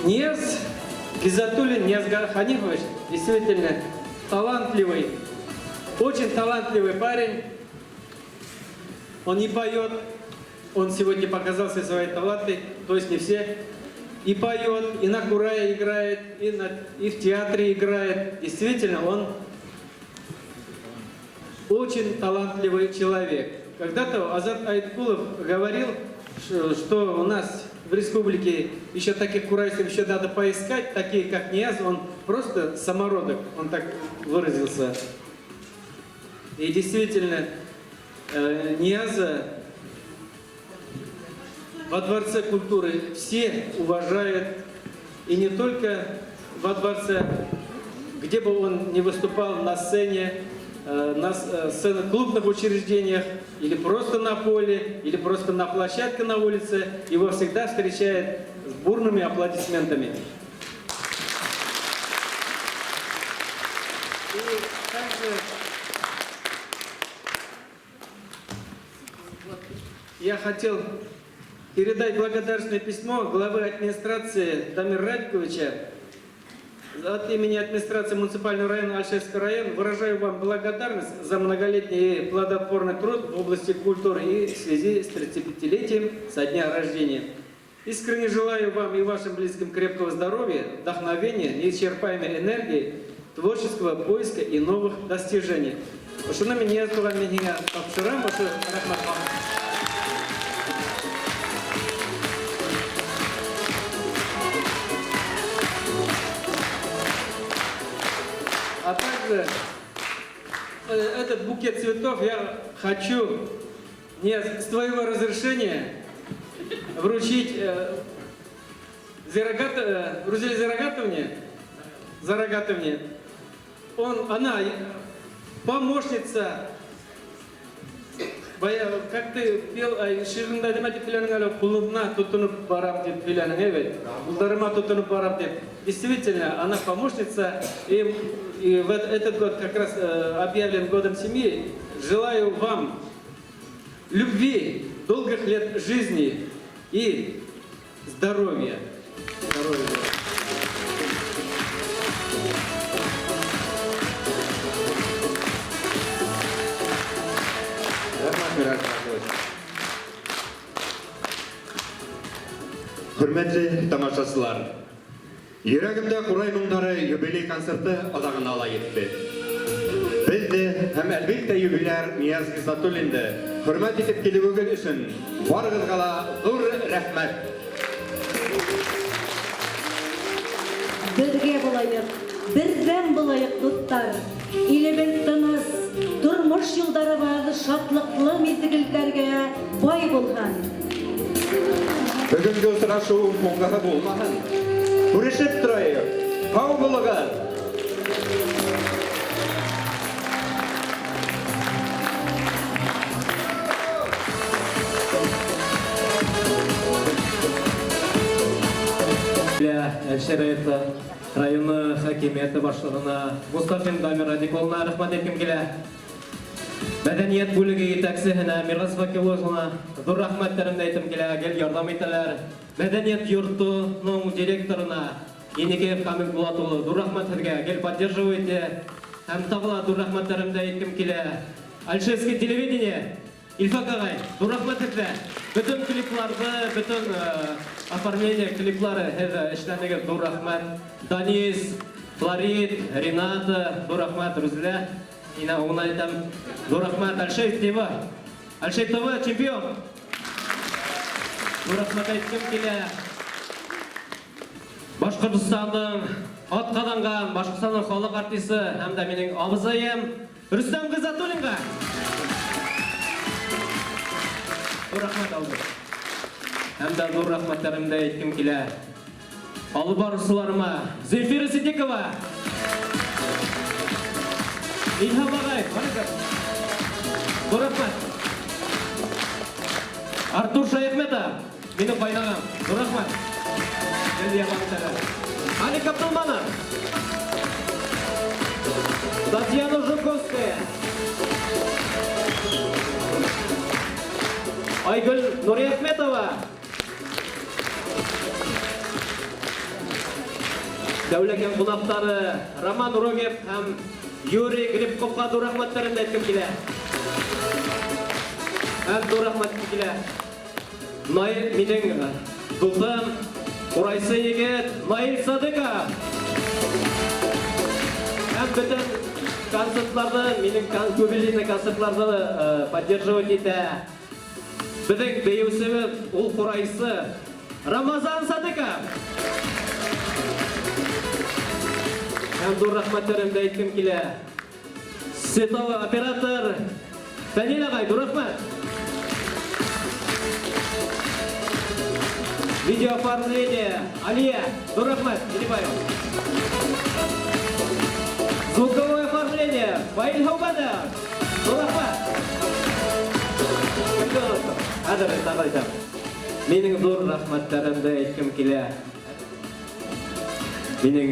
Нияз Гизатулин Ниязгар Ханифович действительно талантливый, очень талантливый парень. Он не поет, он сегодня показал все свои таланты, то есть не все. И поет, и на курае играет, и в театре играет. Действительно, он очень талантливый человек. Когда-то Азат Айткулов говорил, что у нас в республике еще таких кураистов еще надо поискать, такие как Нияз, он просто самородок, он так выразился. И действительно, Нияза во Дворце культуры все уважают, и не только во Дворце, где бы он ни выступал на сцене, на клубных учреждениях, или просто на поле, или просто на площадке на улице, его всегда встречают с бурными аплодисментами. И также я хотел передать благодарственное письмо главы администрации Дамира Радиковича. От имени администрации муниципального района Альшевский район выражаю вам благодарность за многолетний и плодотворный труд в области культуры и в связи с 35-летием со дня рождения. Искренне желаю вам и вашим близким крепкого здоровья, вдохновения, неисчерпаемой энергии, творческого поиска и новых достижений. А также этот букет цветов я хочу с твоего разрешения вручить Рузеле Зарагатовне. Она помощница, как ты пел, ширында демати пиляның кулымна тутунуп барам деп пиляның, evet. Кулдарыма тутунуп барам деп. Действительно, она помощница, и в этот год как раз объявлен годом семьи. Желаю вам любви, долгих лет жизни и здоровья. Hürmetli тамашачылар, йөрәгемдә Курай моңдары юбилей концерты адагына ала етте. Без дә һәм әлбәттә юбиляр Нияз Гизатуллинды хөрмәт итеп килүегез өчен барыгызга да зур рәхмәт. Бергә булайык, бердәм булайык, дуслар. Илебез тыныс, тормыш юлдарыбыз шатлыклы мизгелләргә бай булган. Бүгенге очрашу моңгаһы булмаһын. Күрешеп торайык. Сау булыгыз. Шәрәйті районы хакимияты башлығына Мустафин Дамир Радиковна рахмат еткім келі. Мәдәниет бүлігі етәксіхіна Мирас Факиловна зор рахматтарымды айтым келі, гел ярдам етілер. Мәдәниет йұртының директорына Енекеев Камил Булатұлы зор рахматтарға гел поддерживайте. Һәм тағыла зор рахматтарымды айткім келі. Альшевский телевидение Ильфак ағай, зор рахмат етті. Bütün клипларды, bütün оформление клиплары эшләнеге зор рахмат. Данис, Флорид, Рената, зор рахмат, Рузля. Ина уна айтам, зор рахмат, Альшев ТВ. Альшев ТВ чемпион. Зор рахмат айткым келе. Башқұртстанның атқаданған, Башқұртстанның халық артисі, һәм дә менің абызайым Рүстем Гизатуллинға. Зор рахмат алды. Һәм дә зор рахматтарымды айткым келе. Алып барушыларыма Зельфира Сидикова, Илһам ағай, зор рахмат. Артур Шаяхметов, менің байнағам, зор рахмат. Алик Абдулманов, Татьяна Жуковская, Айгүл Нұрияхметова, Дәулеген қонақтары Роман Рогев һәм Юрий Грибковқа зор рахматтарымды айткым келе. Һәм зур рәхмәт килә. Минең дустым, курайсы егет Наил Садыков. Һәм бөтен концертларда, минең юбилейный концертларда поддерживать итә. Біздің бейеусіміз ол құрайсы Рамазан Садыков. Һәм зур рәхмәтләремді әйткем килә. Световой оператор Фәнил ағай, зур рәхмәт. Видеооформление Алия, зур рәхмәт, Елебаева. Звуковое оформление Фаил Хаубадар, зур рәхмәт. Әдір, тағайдам. Менің зор рахматтарымды әйткім келе. Менің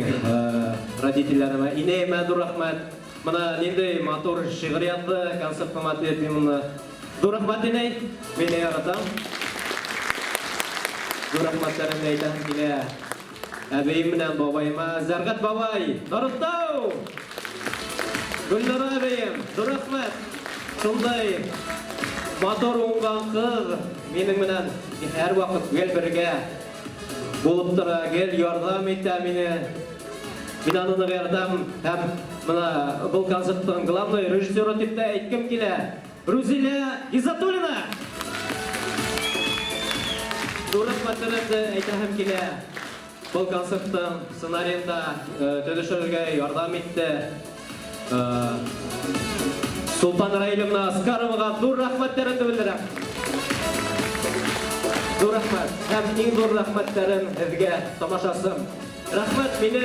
родителеріме, инейме зор рахмат. Мына нендей мотор шиғыриятты концерт қымат етпей мұны. Зор рахмат еней, мен яратам. Зор рахматтарымды әйтім келе. Әбейім менен бабайыма, Зәрғат бабай, Нарықтау! Гүлнұр әбейім, зор рахмат. Сондай мотор оңған қыз, менің менен әр вақыт гел бірге болып тұра, гел ярдам етті мені. Мен ананы ғайырдам, әм мұна бұл концерттың главный режиссері тіпті әйткім келе. Рузиля Гизатулина! Зор рахматтарымды әйтәхім келе. Бұл концерттың сценарийында төзішерге ярдам етті. Султан Раиловна Аскароваға зор рахматтарымды білдірем. Зор рахмат. Һәм ең зор рахматтарым әзге тамашасым. Рахмат мені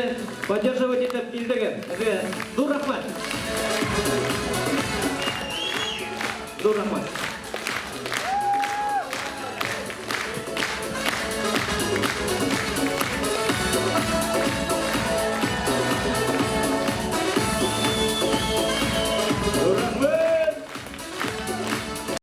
поддерживать етіп келдігім. Әзге зор рахмат. Зор рахмат.